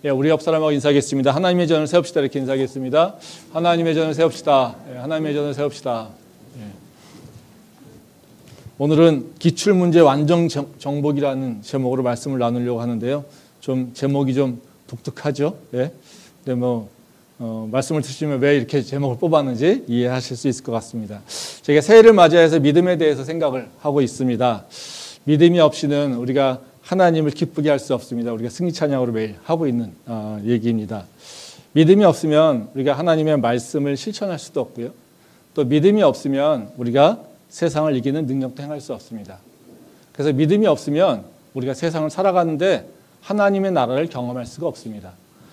예, 우리 옆 사람하고 인사하겠습니다. 하나님의 전을 세웁시다. 이렇게 인사하겠습니다. 하나님의 전을 세웁시다. 예, 하나님의 전을 세웁시다. 예. 오늘은 기출문제 완전 정복이라는 제목으로 말씀을 나누려고 하는데요. 좀 제목이 좀 독특하죠. 예. 근데 말씀을 드시면 왜 이렇게 제목을 뽑았는지 이해하실 수 있을 것 같습니다. 제가 새해를 맞이해서 믿음에 대해서 생각을 하고 있습니다. 믿음이 없이는 우리가 하나님을 기쁘게 할 수 없습니다. 우리가 승리 찬양으로 매일 하고 있는 얘기입니다. 믿음이 없으면 우리가 하나님의 말씀을 실천할 수도 없고요. 또 믿음이 없으면 우리가 세상을 이기는 능력도 행할 수 없습니다. 그래서 믿음이 없으면 우리가 세상을 살아가는데 하나님의 나라를 경험할 수가 없습니다.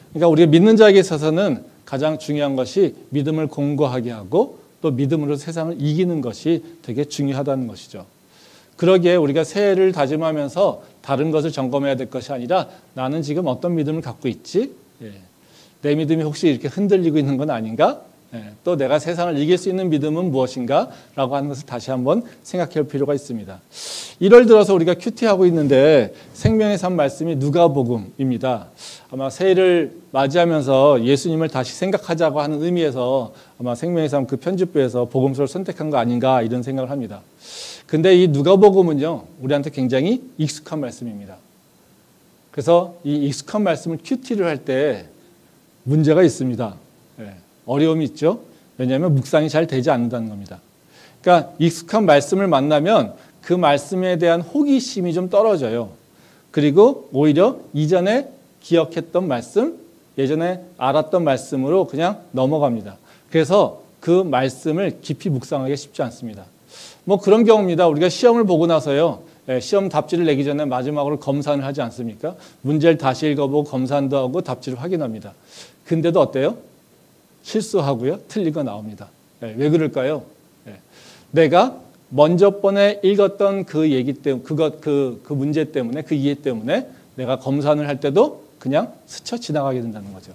그러니까 우리가 믿는 자에게 있어서는 가장 중요한 것이 믿음을 공고하게 하고 또 믿음으로 세상을 이기는 것이 되게 중요하다는 것이죠. 그러기에 우리가 새해를 다짐하면서 다른 것을 점검해야 될 것이 아니라 나는 지금 어떤 믿음을 갖고 있지? 예. 내 믿음이 혹시 이렇게 흔들리고 있는 건 아닌가? 예. 또 내가 세상을 이길 수 있는 믿음은 무엇인가? 라고 하는 것을 다시 한번 생각해 볼 필요가 있습니다. 1월 들어서 우리가 큐티하고 있는데 생명의 삶 말씀이 누가복음입니다. 아마 새해를 맞이하면서 예수님을 다시 생각하자고 하는 의미에서 아마 생명의 삶 그 편집부에서 복음서를 선택한 거 아닌가 이런 생각을 합니다. 근데 이 누가복음은요, 우리한테 굉장히 익숙한 말씀입니다. 그래서 이 익숙한 말씀을 큐티를 할 때 문제가 있습니다. 예, 어려움이 있죠. 왜냐하면 묵상이 잘 되지 않는다는 겁니다. 그러니까 익숙한 말씀을 만나면 그 말씀에 대한 호기심이 좀 떨어져요. 그리고 오히려 이전에 기억했던 말씀, 예전에 알았던 말씀으로 그냥 넘어갑니다. 그래서 그 말씀을 깊이 묵상하기 쉽지 않습니다. 그런 경우입니다. 우리가 시험을 보고 나서요, 시험 답지를 내기 전에 마지막으로 검사를 하지 않습니까? 문제를 다시 읽어보고 검사도 하고 답지를 확인합니다. 근데도 어때요? 실수하고요, 틀리고 나옵니다. 왜 그럴까요? 내가 먼저 번에 읽었던 그 얘기 때문에, 그 문제 때문에, 그 이해 때문에 내가 검사를 할 때도 그냥 스쳐 지나가게 된다는 거죠.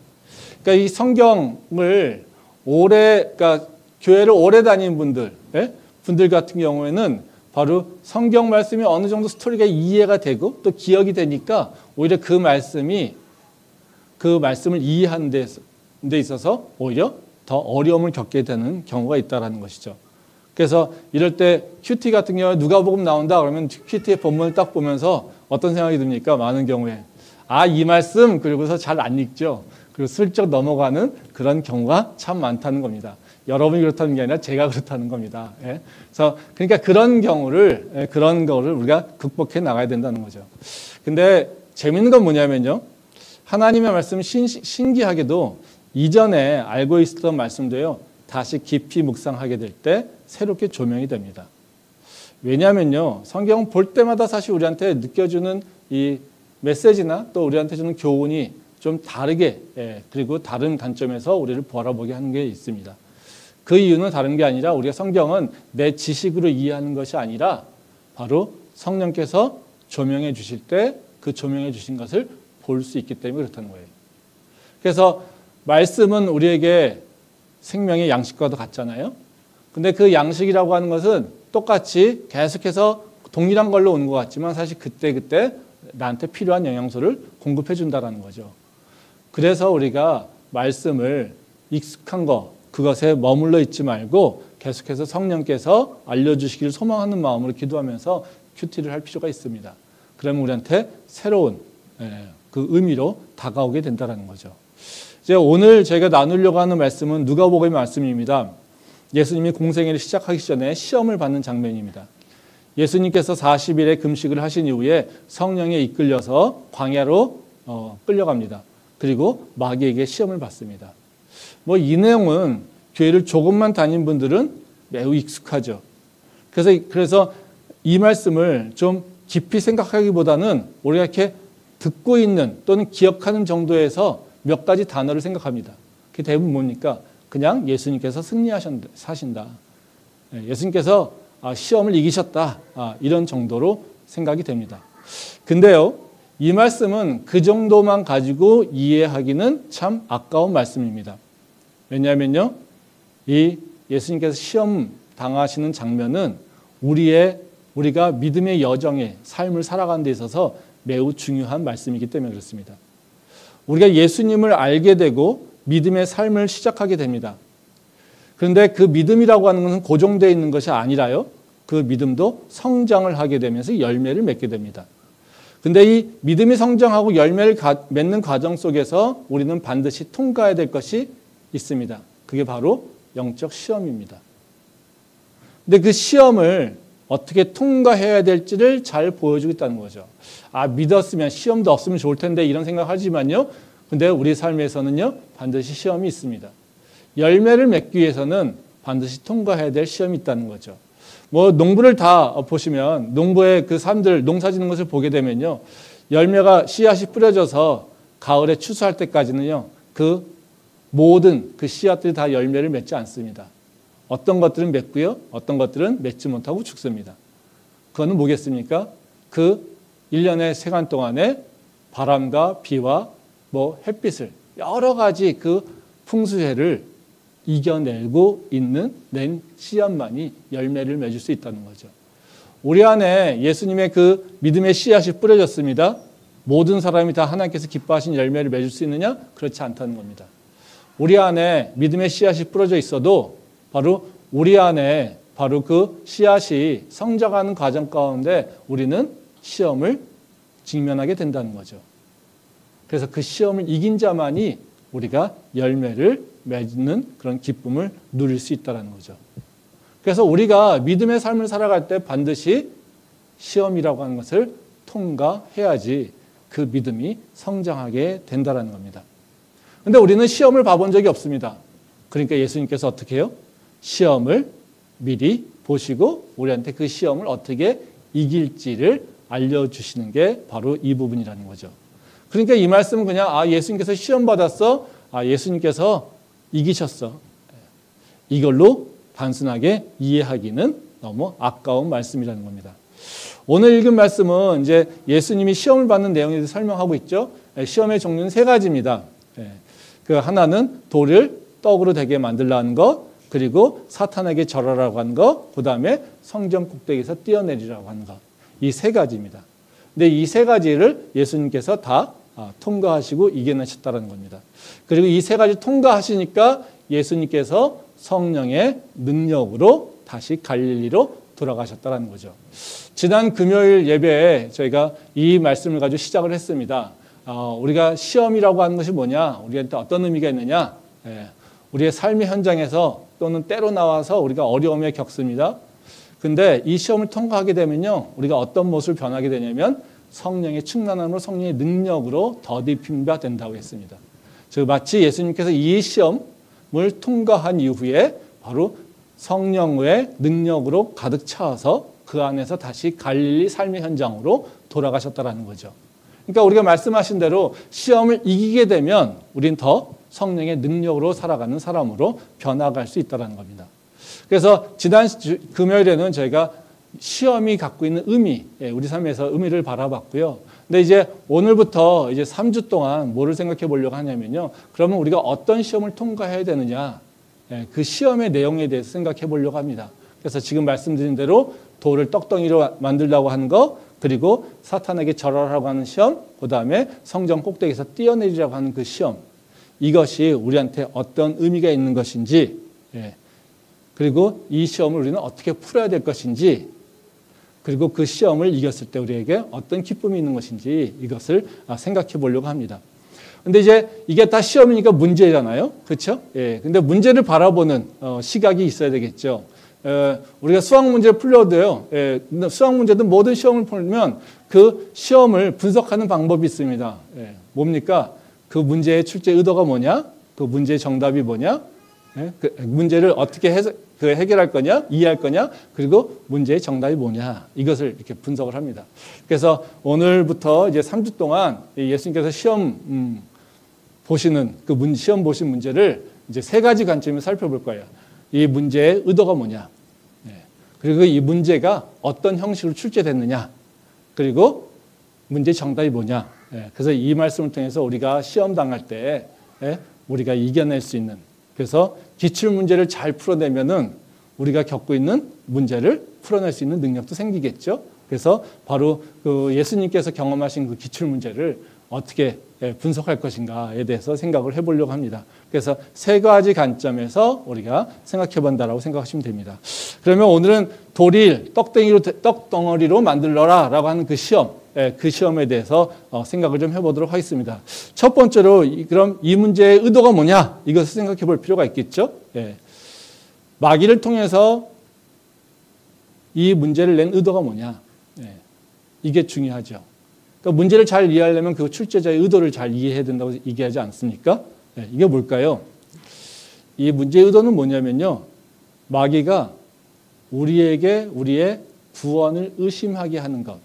그러니까 이 성경을 그러니까 교회를 오래 다닌 분들 같은 경우에는 바로 성경 말씀이 어느 정도 스토리가 이해가 되고 또 기억이 되니까 오히려 그 말씀을 이해하는 데 있어서 오히려 더 어려움을 겪게 되는 경우가 있다는 것이죠. 그래서 이럴 때 큐티 같은 경우에 누가복음 나온다 그러면 큐티의 본문을 딱 보면서 어떤 생각이 듭니까? 많은 경우에 이 말씀 그리고서 잘 안 읽죠. 그리고 슬쩍 넘어가는 그런 경우가 참 많다는 겁니다. 여러분이 그렇다는 게 아니라 제가 그렇다는 겁니다. 그래서 그러니까 그런 거를 우리가 극복해 나가야 된다는 거죠. 근데 재밌는 건 뭐냐면요. 하나님의 말씀 신기하게도 이전에 알고 있었던 말씀도요. 다시 깊이 묵상하게 될 때 새롭게 조명이 됩니다. 왜냐하면요. 성경 볼 때마다 사실 우리한테 느껴주는 이 메시지나 또 우리한테 주는 교훈이 좀 다르게 그리고 다른 관점에서 우리를 바라보게 하는 게 있습니다. 그 이유는 다른 게 아니라 우리가 성경은 내 지식으로 이해하는 것이 아니라 바로 성령께서 조명해 주실 때 그 조명해 주신 것을 볼 수 있기 때문에 그렇다는 거예요. 그래서 말씀은 우리에게 생명의 양식과도 같잖아요. 근데 그 양식이라고 하는 것은 똑같이 계속해서 동일한 걸로 오는 것 같지만 사실 그때 나한테 필요한 영양소를 공급해 준다는 거죠. 그래서 우리가 말씀을 익숙한 그것에 머물러 있지 말고 계속해서 성령께서 알려주시기를 소망하는 마음으로 기도하면서 큐티를 할 필요가 있습니다. 그러면 우리한테 새로운 그 의미로 다가오게 된다는 거죠. 이제 오늘 저희가 나누려고 하는 말씀은 누가복음의 말씀입니다. 예수님이 공생애를 시작하기 전에 시험을 받는 장면입니다. 예수님께서 40일의 금식을 하신 이후에 성령에 이끌려서 광야로 끌려갑니다. 그리고 마귀에게 시험을 받습니다. 이 내용은 교회를 조금만 다닌 분들은 매우 익숙하죠. 그래서 이 말씀을 좀 깊이 생각하기보다는 우리가 이렇게 듣고 있는 또는 기억하는 정도에서 몇 가지 단어를 생각합니다. 그게 대부분 뭡니까? 그냥 예수님께서 승리하신다. 예수님께서 시험을 이기셨다. 이런 정도로 생각이 됩니다. 근데요, 이 말씀은 그 정도만 가지고 이해하기는 참 아까운 말씀입니다. 왜냐하면요, 이 예수님께서 시험 당하시는 장면은 우리가 믿음의 여정에 삶을 살아가는 데 있어서 매우 중요한 말씀이기 때문에 그렇습니다. 우리가 예수님을 알게 되고 믿음의 삶을 시작하게 됩니다. 그런데 그 믿음이라고 하는 것은 고정되어 있는 것이 아니라요. 그 믿음도 성장을 하게 되면서 열매를 맺게 됩니다. 근데 이 믿음이 성장하고 열매를 맺는 과정 속에서 우리는 반드시 통과해야 될 것이 있습니다. 그게 바로 영적 시험입니다. 근데 그 시험을 어떻게 통과해야 될지를 잘 보여주고 있다는 거죠. 아, 믿었으면 시험도 없으면 좋을 텐데 이런 생각하지만요. 근데 우리 삶에서는요, 반드시 시험이 있습니다. 열매를 맺기 위해서는 반드시 통과해야 될 시험이 있다는 거죠. 뭐 농부를 다 보시면 농부의 그 사람들 농사 짓는 것을 보게 되면요, 열매가 씨앗이 뿌려져서 가을에 추수할 때까지는요, 그 모든 그 씨앗들이 다 열매를 맺지 않습니다. 어떤 것들은 맺고요, 어떤 것들은 맺지 못하고 죽습니다. 그거는 뭐겠습니까? 그 1년의 세간 동안에 바람과 비와 뭐 햇빛을 여러 가지 그 풍수해를 이겨내고 있는 낸 씨앗만이 열매를 맺을 수 있다는 거죠. 우리 안에 예수님의 그 믿음의 씨앗이 뿌려졌습니다. 모든 사람이 다 하나님께서 기뻐하신 열매를 맺을 수 있느냐? 그렇지 않다는 겁니다. 우리 안에 믿음의 씨앗이 뿌려져 있어도 바로 우리 안에 바로 그 씨앗이 성장하는 과정 가운데 우리는 시험을 직면하게 된다는 거죠. 그래서 그 시험을 이긴 자만이 우리가 열매를 맺는 그런 기쁨을 누릴 수 있다는 거죠. 그래서 우리가 믿음의 삶을 살아갈 때 반드시 시험이라고 하는 것을 통과해야지 그 믿음이 성장하게 된다는 겁니다. 그런데 우리는 시험을 봐본 적이 없습니다. 그러니까 예수님께서 어떻게 해요? 시험을 미리 보시고 우리한테 그 시험을 어떻게 이길지를 알려주시는 게 바로 이 부분이라는 거죠. 그러니까 이 말씀은 그냥 예수님께서 시험 받았어. 예수님께서 이기셨어. 이걸로 단순하게 이해하기는 너무 아까운 말씀이라는 겁니다. 오늘 읽은 말씀은 이제 예수님이 시험을 받는 내용에 대해서 설명하고 있죠. 시험의 종류는 세 가지입니다. 그 하나는 돌을 떡으로 되게 만들라는 것, 그리고 사탄에게 절하라고 하는 것, 그 다음에 성전 꼭대기에서 뛰어내리라고 하는 것. 이 세 가지입니다. 근데 이 세 가지를 예수님께서 다 통과하시고 이겨내셨다는 겁니다. 그리고 이 세 가지 통과하시니까 예수님께서 성령의 능력으로 다시 갈릴리로 돌아가셨다는 거죠. 지난 금요일 예배에 저희가 이 말씀을 가지고 시작을 했습니다. 우리가 시험이라고 하는 것이 뭐냐? 우리한테 어떤 의미가 있느냐? 우리의 삶의 현장에서 또는 때로 나와서 우리가 어려움에 겪습니다. 근데 이 시험을 통과하게 되면요, 우리가 어떤 모습을 변하게 되냐면 성령의 충만함으로 성령의 능력으로 더딥힘이 된다고 했습니다. 즉 마치 예수님께서 이 시험을 통과한 이후에 바로 성령의 능력으로 가득 차서 그 안에서 다시 갈릴리 삶의 현장으로 돌아가셨다는 거죠. 그러니까 우리가 말씀하신 대로 시험을 이기게 되면 우린 더 성령의 능력으로 살아가는 사람으로 변화갈 수 있다는 겁니다. 그래서 지난 금요일에는 저희가 시험이 갖고 있는 의미, 우리 삶에서 의미를 바라봤고요. 근데 이제 오늘부터 이제 3주 동안 뭐를 생각해 보려고 하냐면요. 그러면 우리가 어떤 시험을 통과해야 되느냐, 그 시험의 내용에 대해서 생각해 보려고 합니다. 그래서 지금 말씀드린 대로 돌을 떡덩이로 만들려고 하는 거, 그리고 사탄에게 절하라고 하는 시험, 그 다음에 성전 꼭대기에서 뛰어내리라고 하는 그 시험, 이것이 우리한테 어떤 의미가 있는 것인지, 그리고 이 시험을 우리는 어떻게 풀어야 될 것인지, 그리고 그 시험을 이겼을 때 우리에게 어떤 기쁨이 있는 것인지 이것을 생각해 보려고 합니다. 근데 이제 이게 다 시험이니까 문제잖아요. 그렇죠? 근데 문제를 바라보는 시각이 있어야 되겠죠. 우리가 수학 문제를 풀려도요. 수학 문제도 모든 시험을 풀면 그 시험을 분석하는 방법이 있습니다. 뭡니까? 그 문제의 출제 의도가 뭐냐? 그 문제의 정답이 뭐냐? 그 문제를 어떻게 해결할 거냐, 이해할 거냐, 그리고 문제의 정답이 뭐냐, 이것을 이렇게 분석을 합니다. 그래서 오늘부터 이제 3주 동안 예수님께서 시험 보시는 시험 보신 문제를 이제 세 가지 관점에서 살펴볼 거예요. 이 문제의 의도가 뭐냐, 그리고 이 문제가 어떤 형식으로 출제됐느냐, 그리고 문제의 정답이 뭐냐. 그래서 이 말씀을 통해서 우리가 시험 당할 때 우리가 이겨낼 수 있는, 그래서 기출 문제를 잘 풀어내면은 우리가 겪고 있는 문제를 풀어낼 수 있는 능력도 생기겠죠. 그래서 바로 그 예수님께서 경험하신 그 기출 문제를 어떻게 분석할 것인가에 대해서 생각을 해보려고 합니다. 그래서 세 가지 관점에서 우리가 생각해 본다라고 생각하시면 됩니다. 그러면 오늘은 돌일 떡덩어리로 만들어라 라고 하는 그 시험, 그 시험에 대해서 생각을 좀 해보도록 하겠습니다. 첫 번째로 그럼 이 문제의 의도가 뭐냐, 이것을 생각해 볼 필요가 있겠죠. 마귀를 통해서 이 문제를 낸 의도가 뭐냐, 이게 중요하죠. 그러니까 문제를 잘 이해하려면 그 출제자의 의도를 잘 이해해야 된다고 얘기하지 않습니까? 이게 뭘까요? 이 문제의 의도는 뭐냐면요, 마귀가 우리에게 우리의 구원을 의심하게 하는 것,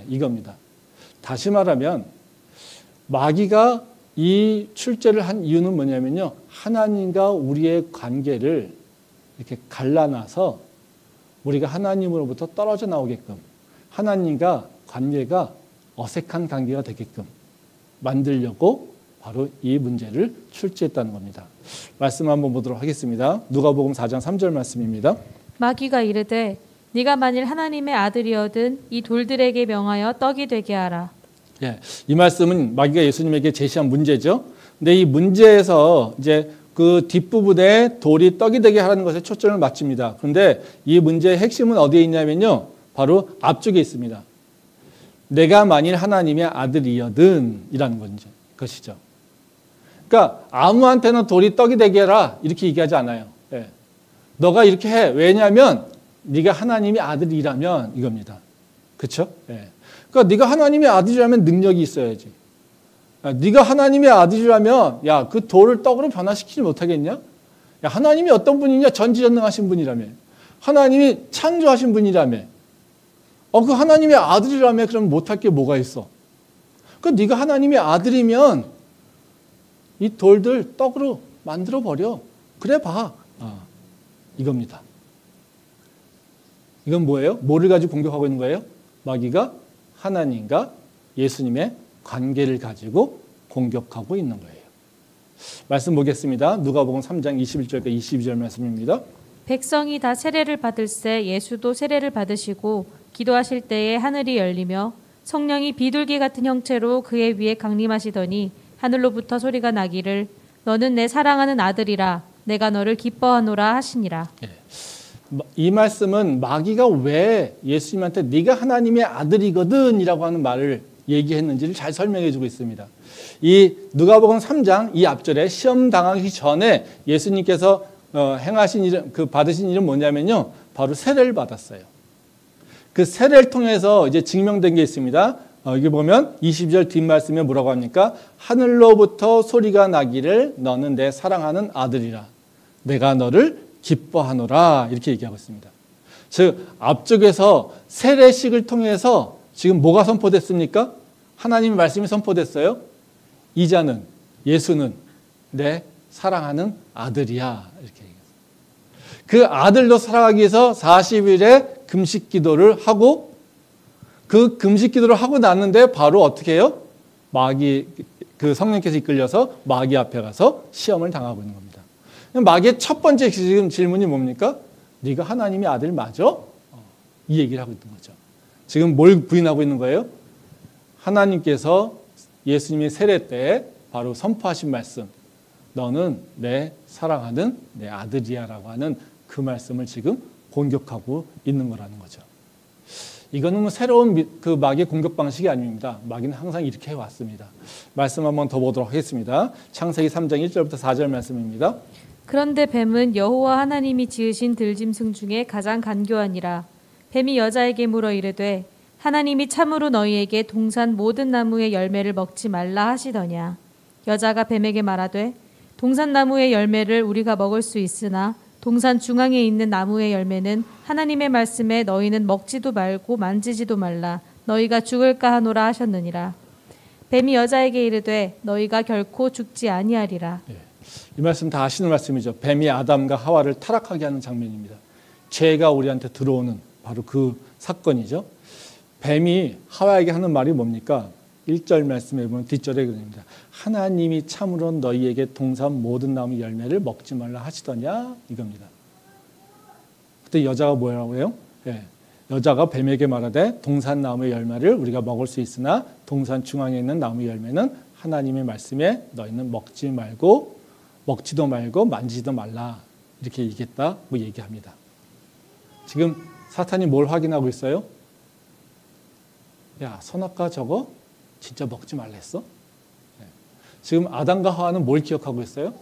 이겁니다. 다시 말하면 마귀가 이 출제를 한 이유는 뭐냐면요, 하나님과 우리의 관계를 이렇게 갈라놔서 우리가 하나님으로부터 떨어져 나오게끔, 하나님과 관계가 어색한 관계가 되게끔 만들려고 바로 이 문제를 출제했다는 겁니다. 말씀 한번 보도록 하겠습니다. 누가복음 4장 3절 말씀입니다. 마귀가 이르되 네가 만일 하나님의 아들이어든 이 돌들에게 명하여 떡이 되게 하라. 이 말씀은 마귀가 예수님에게 제시한 문제죠. 근데 이 문제에서 이제 그 뒷부분에 돌이 떡이 되게 하라는 것에 초점을 맞춥니다. 그런데 이 문제의 핵심은 어디에 있냐면요, 바로 앞쪽에 있습니다. 내가 만일 하나님의 아들이여든 이라는 것이죠. 그러니까 아무한테나 돌이 떡이 되게 해라 이렇게 얘기하지 않아요. 너가 이렇게 해. 왜냐하면 네가 하나님의 아들이라면 이겁니다. 그렇죠? 그러니까 네가 하나님의 아들이라면 능력이 있어야지. 네가 하나님의 아들이라면 야, 그 돌을 떡으로 변화시키지 못하겠냐? 야, 하나님이 어떤 분이냐? 전지전능하신 분이라며. 하나님이 창조하신 분이라며. 그 하나님의 아들이라며. 그럼 못할 게 뭐가 있어? 그 네가 하나님의 아들이면 이 돌들 떡으로 만들어 버려. 그래 봐. 이겁니다. 이건 뭐예요? 뭐를 가지고 공격하고 있는 거예요? 마귀가 하나님과 예수님의 관계를 가지고 공격하고 있는 거예요. 말씀 보겠습니다. 누가복음 3장 21절과 22절 말씀입니다. 백성이 다 세례를 받을새 예수도 세례를 받으시고 기도하실 때에 하늘이 열리며 성령이 비둘기 같은 형체로 그의 위에 강림하시더니 하늘로부터 소리가 나기를 너는 내 사랑하는 아들이라 내가 너를 기뻐하노라 하시니라. 이 말씀은 마귀가 왜 예수님한테 네가 하나님의 아들이거든 이라고 하는 말을 얘기했는지를 잘 설명해 주고 있습니다. 이 누가복음 3장 이 앞절에 시험 당하기 전에 예수님께서 행하신 일, 받으신 일은 뭐냐면요, 바로 세례를 받았어요. 그 세례를 통해서 이제 증명된 게 있습니다. 여기 보면 22절 뒷말씀에 뭐라고 합니까? 하늘로부터 소리가 나기를 너는 내 사랑하는 아들이라 내가 너를 기뻐하노라 이렇게 얘기하고 있습니다. 즉 앞쪽에서 세례식을 통해서 지금 뭐가 선포됐습니까? 하나님의 말씀이 선포됐어요. 이 자는, 예수는 내 사랑하는 아들이야 이렇게 얘기했어요. 그 아들도 사랑하기 위해서 40일의 금식 기도를 하고, 그 금식 기도를 하고 났는데 바로 어떻게 해요? 마귀, 그 성령께서 이끌려서 마귀 앞에 가서 시험을 당하고 있는 겁니다. 마귀의 첫 번째 지금 질문이 뭡니까? 네가 하나님의 아들 맞아? 이 얘기를 하고 있는 거죠. 지금 뭘 부인하고 있는 거예요? 하나님께서 예수님의 세례 때 바로 선포하신 말씀, 너는 내 사랑하는 내 아들이야 라고 하는 그 말씀을 지금 공격하고 있는 거라는 거죠. 이거는 뭐 새로운 그 마귀의 공격 방식이 아닙니다. 마귀는 항상 이렇게 해왔습니다. 말씀 한번 더 보도록 하겠습니다. 창세기 3장 1절부터 4절 말씀입니다. 그런데 뱀은 여호와 하나님이 지으신 들짐승 중에 가장 간교하니라. 뱀이 여자에게 물어 이르되 하나님이 참으로 너희에게 동산 모든 나무의 열매를 먹지 말라 하시더냐. 여자가 뱀에게 말하되 동산 나무의 열매를 우리가 먹을 수 있으나 동산 중앙에 있는 나무의 열매는 하나님의 말씀에 너희는 먹지도 말고 만지지도 말라 너희가 죽을까 하노라 하셨느니라. 뱀이 여자에게 이르되 너희가 결코 죽지 아니하리라. 이 말씀 다 아시는 말씀이죠. 뱀이 아담과 하와를 타락하게 하는 장면입니다. 죄가 우리한테 들어오는 바로 그 사건이죠. 뱀이 하와에게 하는 말이 뭡니까? 1절 말씀에 보면 뒷절에 그럽니다. 하나님이 참으로 너희에게 동산 모든 나무 열매를 먹지 말라 하시더냐 이겁니다. 그때 여자가 뭐라고 해요? 여자가 뱀에게 말하되 동산 나무의 열매를 우리가 먹을 수 있으나 동산 중앙에 있는 나무의 열매는 하나님의 말씀에 너희는 먹지도 말고 만지지도 말라 이렇게 얘기했다고 얘기합니다. 지금 사탄이 뭘 확인하고 있어요? 야, 선악과 저거 진짜 먹지 말랬어? 지금 아담과 하와는 뭘 기억하고 있어요?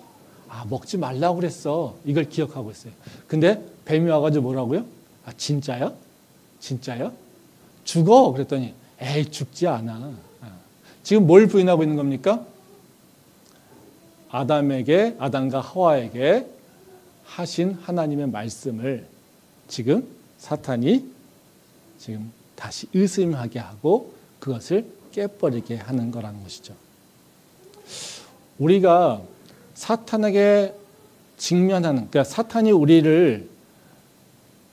아, 먹지 말라고 그랬어. 이걸 기억하고 있어요. 근데 뱀이 와가지고 뭐라고요? 아, 진짜야? 진짜야? 죽어. 그랬더니 에이, 죽지 않아. 지금 뭘 부인하고 있는 겁니까? 아담과 하와에게 하신 하나님의 말씀을 지금 사탄이 지금 다시 의심하게 하고 그것을 깨버리게 하는 거라는 것이죠. 우리가 사탄에게 직면하는, 그러니까 사탄이 우리를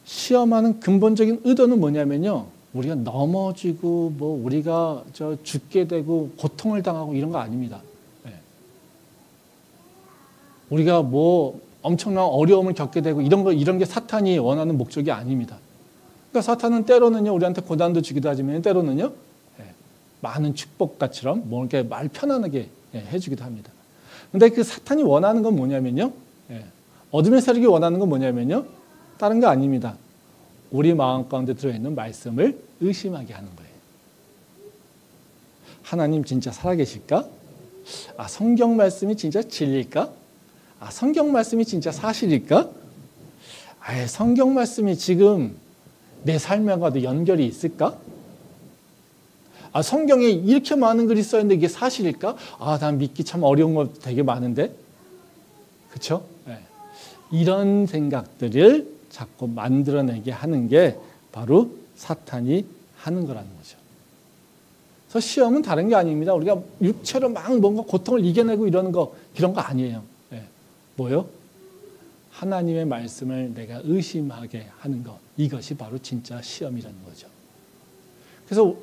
시험하는 근본적인 의도는 뭐냐면요. 우리가 넘어지고 우리가 죽게 되고 고통을 당하고 이런 거 아닙니다. 네. 우리가 엄청난 어려움을 겪게 되고 이런 게 사탄이 원하는 목적이 아닙니다. 그러니까 사탄은 때로는요, 우리한테 고난도 주기도 하지만 때로는요, 많은 축복같이럼 이렇게 말 편안하게 해주기도 합니다. 근데 그 사탄이 원하는 건 뭐냐면요, 어둠의 세력이 원하는 건 뭐냐면요, 다른 거 아닙니다. 우리 마음 가운데 들어있는 말씀을 의심하게 하는 거예요. 하나님 진짜 살아계실까? 아, 성경 말씀이 진짜 진리일까? 아, 성경 말씀이 진짜 사실일까? 아, 성경 말씀이 지금 내 삶과도 연결이 있을까? 아, 성경에 이렇게 많은 글이 써있는데 이게 사실일까? 아, 난 믿기 참 어려운 거 되게 많은데? 그렇죠? 네. 이런 생각들을 자꾸 만들어내게 하는 게 바로 사탄이 하는 거라는 거죠. 그래서 시험은 다른 게 아닙니다. 우리가 육체로 막 뭔가 고통을 이겨내고 이런 거 아니에요. 네. 뭐요? 하나님의 말씀을 내가 의심하게 하는 것, 이것이 바로 진짜 시험이라는 거죠. 그래서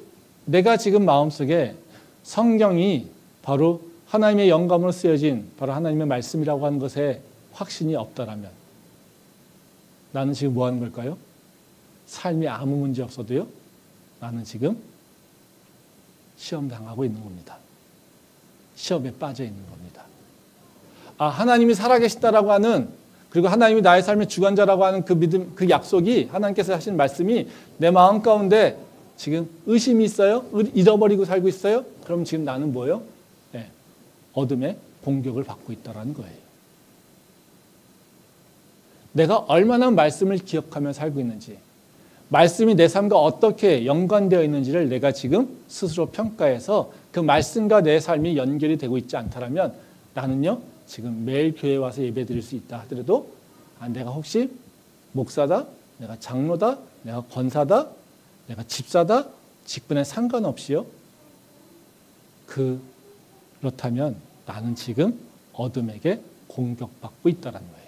내가 지금 마음속에 성경이 바로 하나님의 영감으로 쓰여진 바로 하나님의 말씀이라고 하는 것에 확신이 없다라면 나는 지금 뭐 하는 걸까요? 삶이 아무 문제 없어도요, 나는 지금 시험 당하고 있는 겁니다. 시험에 빠져 있는 겁니다. 아, 하나님이 살아계시다라고 하는, 그리고 하나님이 나의 삶의 주관자라고 하는 그 믿음, 그 약속이, 하나님께서 하신 말씀이 내 마음 가운데 지금 의심이 있어요? 잃어버리고 살고 있어요? 그럼 지금 나는 뭐예요? 네, 어둠의 공격을 받고 있다는 거예요. 내가 얼마나 말씀을 기억하며 살고 있는지, 말씀이 내 삶과 어떻게 연관되어 있는지를 내가 지금 스스로 평가해서 그 말씀과 내 삶이 연결이 되고 있지 않다면 나는요, 지금 매일 교회에 와서 예배 드릴 수 있다 하더라도 내가 혹시 목사다, 내가 장로다, 내가 권사다, 내가 집사다, 직분에 상관없이요, 그렇다면 나는 지금 어둠에게 공격받고 있다는 거예요.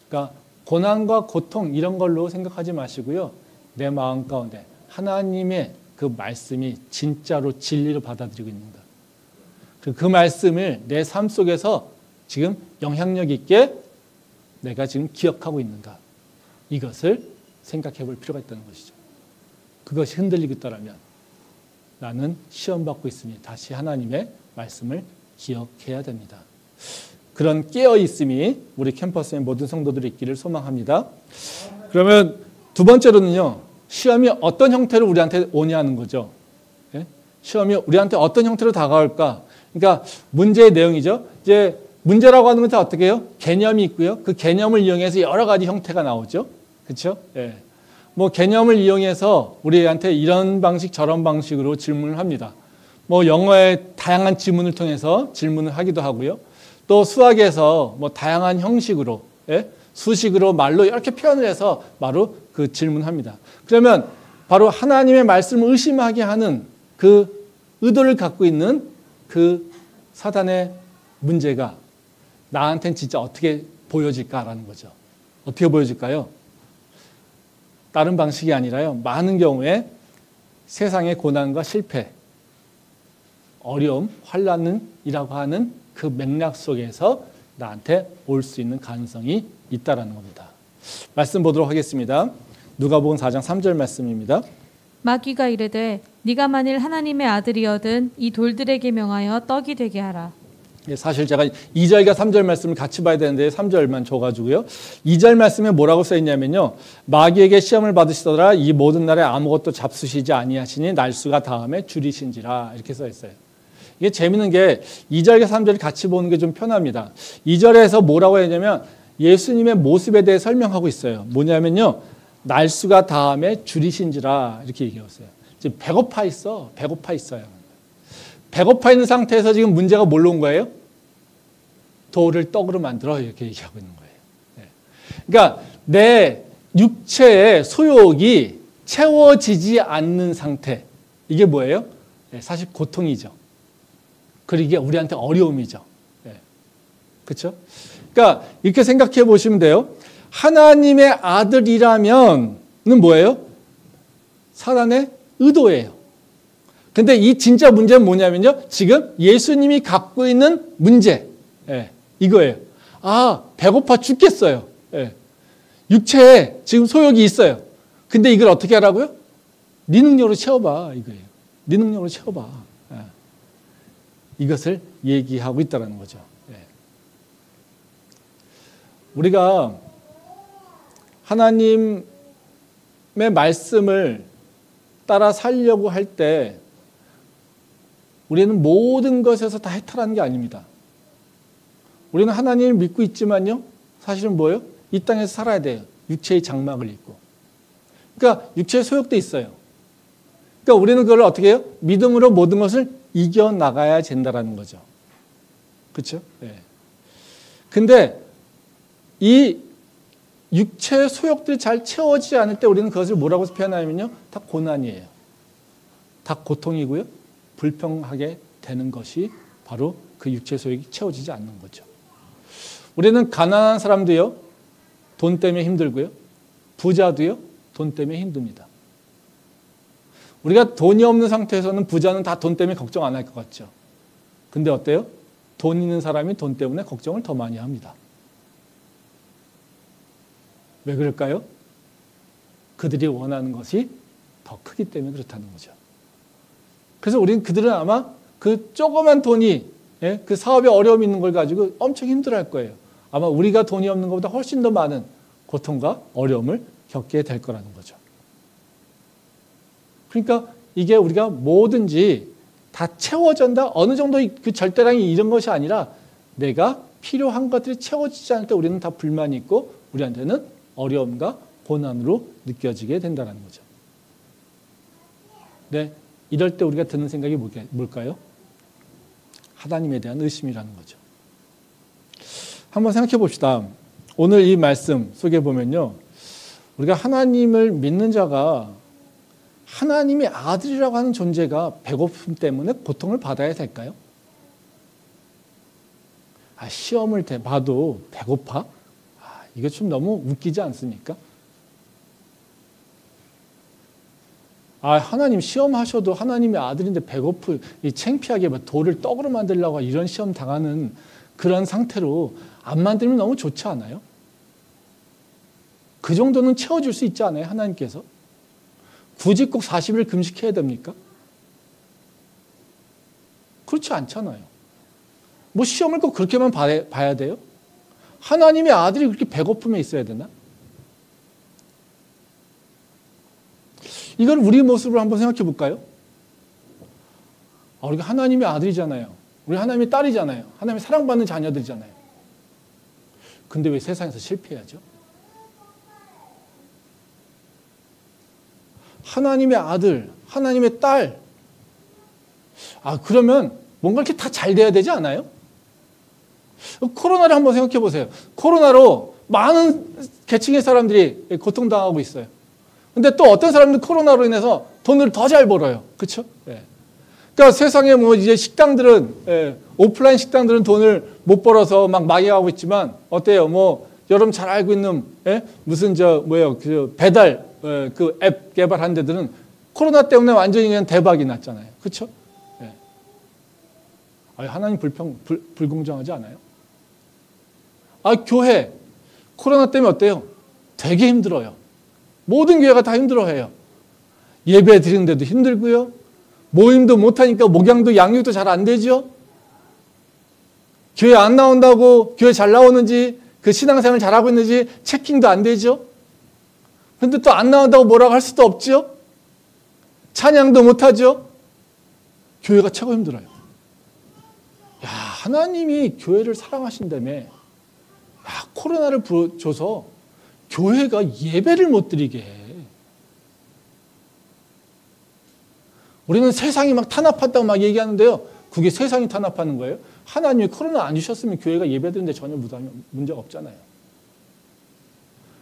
그러니까 고난과 고통 이런 걸로 생각하지 마시고요, 내 마음 가운데 하나님의 그 말씀이 진짜로 진리로 받아들이고 있는가, 그 말씀을 내 삶 속에서 지금 영향력 있게 내가 지금 기억하고 있는가, 이것을 생각해 볼 필요가 있다는 것이죠. 그것이 흔들리고 있다면 나는 시험받고 있으니 다시 하나님의 말씀을 기억해야 됩니다. 그런 깨어있음이 우리 캠퍼스의 모든 성도들이 있기를 소망합니다. 그러면 두 번째로는요, 시험이 어떤 형태로 우리한테 오냐는 거죠. 시험이 우리한테 어떤 형태로 다가올까? 그러니까 문제의 내용이죠. 이제 문제라고 하는 것은 어떻게 해요? 개념이 있고요. 그 개념을 이용해서 여러 가지 형태가 나오죠. 그렇죠? 예. 개념을 이용해서 우리한테 이런 방식 저런 방식으로 질문을 합니다. 영어의 다양한 지문을 통해서 질문을 하기도 하고요. 또 수학에서 다양한 형식으로, 수식으로 말로 이렇게 표현을 해서 바로 그 질문합니다. 그러면 바로 하나님의 말씀을 의심하게 하는 그 의도를 갖고 있는 그 사단의 문제가 나한테는 진짜 어떻게 보여질까라는 거죠. 어떻게 보여질까요? 다른 방식이 아니라요, 많은 경우에 세상의 고난과 실패, 어려움, 환난이라고 하는 그 맥락 속에서 나한테 올 수 있는 가능성이 있다라는 겁니다. 말씀 보도록 하겠습니다. 누가복음 4장 3절 말씀입니다. 마귀가 이르되 네가 만일 하나님의 아들이거든 이 돌들에게 명하여 떡이 되게 하라. 사실 제가 2절과 3절 말씀을 같이 봐야 되는데 3절만 줘가지고요. 2절 말씀에 뭐라고 써있냐면요. 마귀에게 시험을 받으시더라 이 모든 날에 아무것도 잡수시지 아니하시니 날수가 다음에 줄이신지라 이렇게 써있어요. 이게 재밌는 게 2절과 3절을 같이 보는 게 좀 편합니다. 2절에서 뭐라고 했냐면 예수님의 모습에 대해 설명하고 있어요. 뭐냐면요. 날수가 다음에 줄이신지라 이렇게 얘기했어요. 지금 배고파 있어요. 배고파 있는 상태에서 지금 문제가 뭘로 온 거예요? 돌을 떡으로 만들어 이렇게 얘기하고 있는 거예요. 네. 그러니까 내 육체의 소욕이 채워지지 않는 상태. 이게 뭐예요? 네, 사실 고통이죠. 그리고 이게 우리한테 어려움이죠. 네. 그렇죠? 그러니까 이렇게 생각해 보시면 돼요. 하나님의 아들이라면은 뭐예요? 사단의 의도예요. 근데 이 진짜 문제는 뭐냐면요. 지금 예수님이 갖고 있는 문제. 예, 이거예요. 아, 배고파 죽겠어요. 예. 육체에 지금 소욕이 있어요. 근데 이걸 어떻게 하라고요? 네 능력으로 채워봐. 이거예요. 네 능력으로 채워봐. 예. 이것을 얘기하고 있다는 거죠. 예. 우리가 하나님의 말씀을 따라 살려고 할 때 우리는 모든 것에서 다 해탈하는 게 아닙니다. 우리는 하나님을 믿고 있지만요. 사실은 뭐예요? 이 땅에서 살아야 돼요. 육체의 장막을 입고. 그러니까 육체의 소욕도 있어요. 그러니까 우리는 그걸 어떻게 해요? 믿음으로 모든 것을 이겨나가야 된다는 거죠. 그렇죠? 네. 근데 이 육체의 소욕들이 잘 채워지지 않을 때 우리는 그것을 뭐라고 표현하냐면요. 다 고난이에요. 다 고통이고요. 불평하게 되는 것이 바로 그 육체의 소욕이 채워지지 않는 거죠. 우리는 가난한 사람도요. 돈 때문에 힘들고요. 부자도요. 돈 때문에 힘듭니다. 우리가 돈이 없는 상태에서는 부자는 다 돈 때문에 걱정 안 할 것 같죠. 근데 어때요? 돈 있는 사람이 돈 때문에 걱정을 더 많이 합니다. 왜 그럴까요? 그들이 원하는 것이 더 크기 때문에 그렇다는 거죠. 그래서 우리는 그들은 아마 그 조그만 돈이 그 사업에 어려움이 있는 걸 가지고 엄청 힘들어할 거예요. 아마 우리가 돈이 없는 것보다 훨씬 더 많은 고통과 어려움을 겪게 될 거라는 거죠. 그러니까 이게 우리가 뭐든지 다 채워진다. 어느 정도 그 절대량이 이런 것이 아니라 내가 필요한 것들이 채워지지 않을 때 우리는 다 불만이 있고 우리한테는 어려움과 고난으로 느껴지게 된다는 거죠. 네. 이럴 때 우리가 드는 생각이 뭘까요? 하나님에 대한 의심이라는 거죠. 한번 생각해 봅시다. 오늘 이 말씀 속에 보면요. 우리가 하나님을 믿는 자가 하나님의 아들이라고 하는 존재가 배고픔 때문에 고통을 받아야 될까요? 시험을 봐도 배고파? 이거 좀 너무 웃기지 않습니까? 하나님 시험하셔도 하나님의 아들인데 배고프, 창피하게 돌을 떡으로 만들려고 이런 시험 당하는 그런 상태로 안 만들면 너무 좋지 않아요? 그 정도는 채워줄 수 있지 않아요? 하나님께서? 굳이 꼭 40일 금식해야 됩니까? 그렇지 않잖아요. 뭐 시험을 꼭 그렇게만 봐야 돼요? 하나님의 아들이 그렇게 배고픔에 있어야 되나? 이걸 우리 모습으로 한번 생각해 볼까요? 우리가 하나님의 아들이잖아요. 우리 하나님의 딸이잖아요. 하나님의 사랑받는 자녀들이잖아요. 근데 왜 세상에서 실패하죠? 하나님의 아들, 하나님의 딸. 그러면 뭔가 이렇게 다 잘 돼야 되지 않아요? 코로나를 한번 생각해 보세요. 코로나로 많은 계층의 사람들이 고통당하고 있어요. 근데 또 어떤 사람들은 코로나로 인해서 돈을 더 잘 벌어요. 그렇죠? 예. 그러니까 세상에 뭐 이제 식당들은 오프라인 식당들은 돈을 못 벌어서 막 망해가고 있지만 어때요? 뭐 여러분 잘 알고 있는 무슨 그 배달 그 앱 개발한 데들은 코로나 때문에 완전히 그냥 대박이 났잖아요. 그렇죠? 예. 하나님 불공정하지 않아요? 교회 코로나 때문에 어때요? 되게 힘들어요. 모든 교회가 다 힘들어해요. 예배 드리는데도 힘들고요. 모임도 못하니까 목양도 양육도 잘 안 되죠. 교회 안 나온다고 교회 잘 나오는지 그 신앙생활 잘하고 있는지 체킹도 안 되죠. 그런데 또 안 나온다고 뭐라고 할 수도 없죠. 찬양도 못하죠. 교회가 최고 힘들어요. 야, 하나님이 교회를 사랑하신다며. 야, 코로나를 줘서 교회가 예배를 못 드리게 해. 우리는 세상이 막 탄압한다고 막 얘기하는데요. 그게 세상이 탄압하는 거예요? 하나님이 코로나 안 주셨으면 교회가 예배 드리는데 전혀 문제가 없잖아요.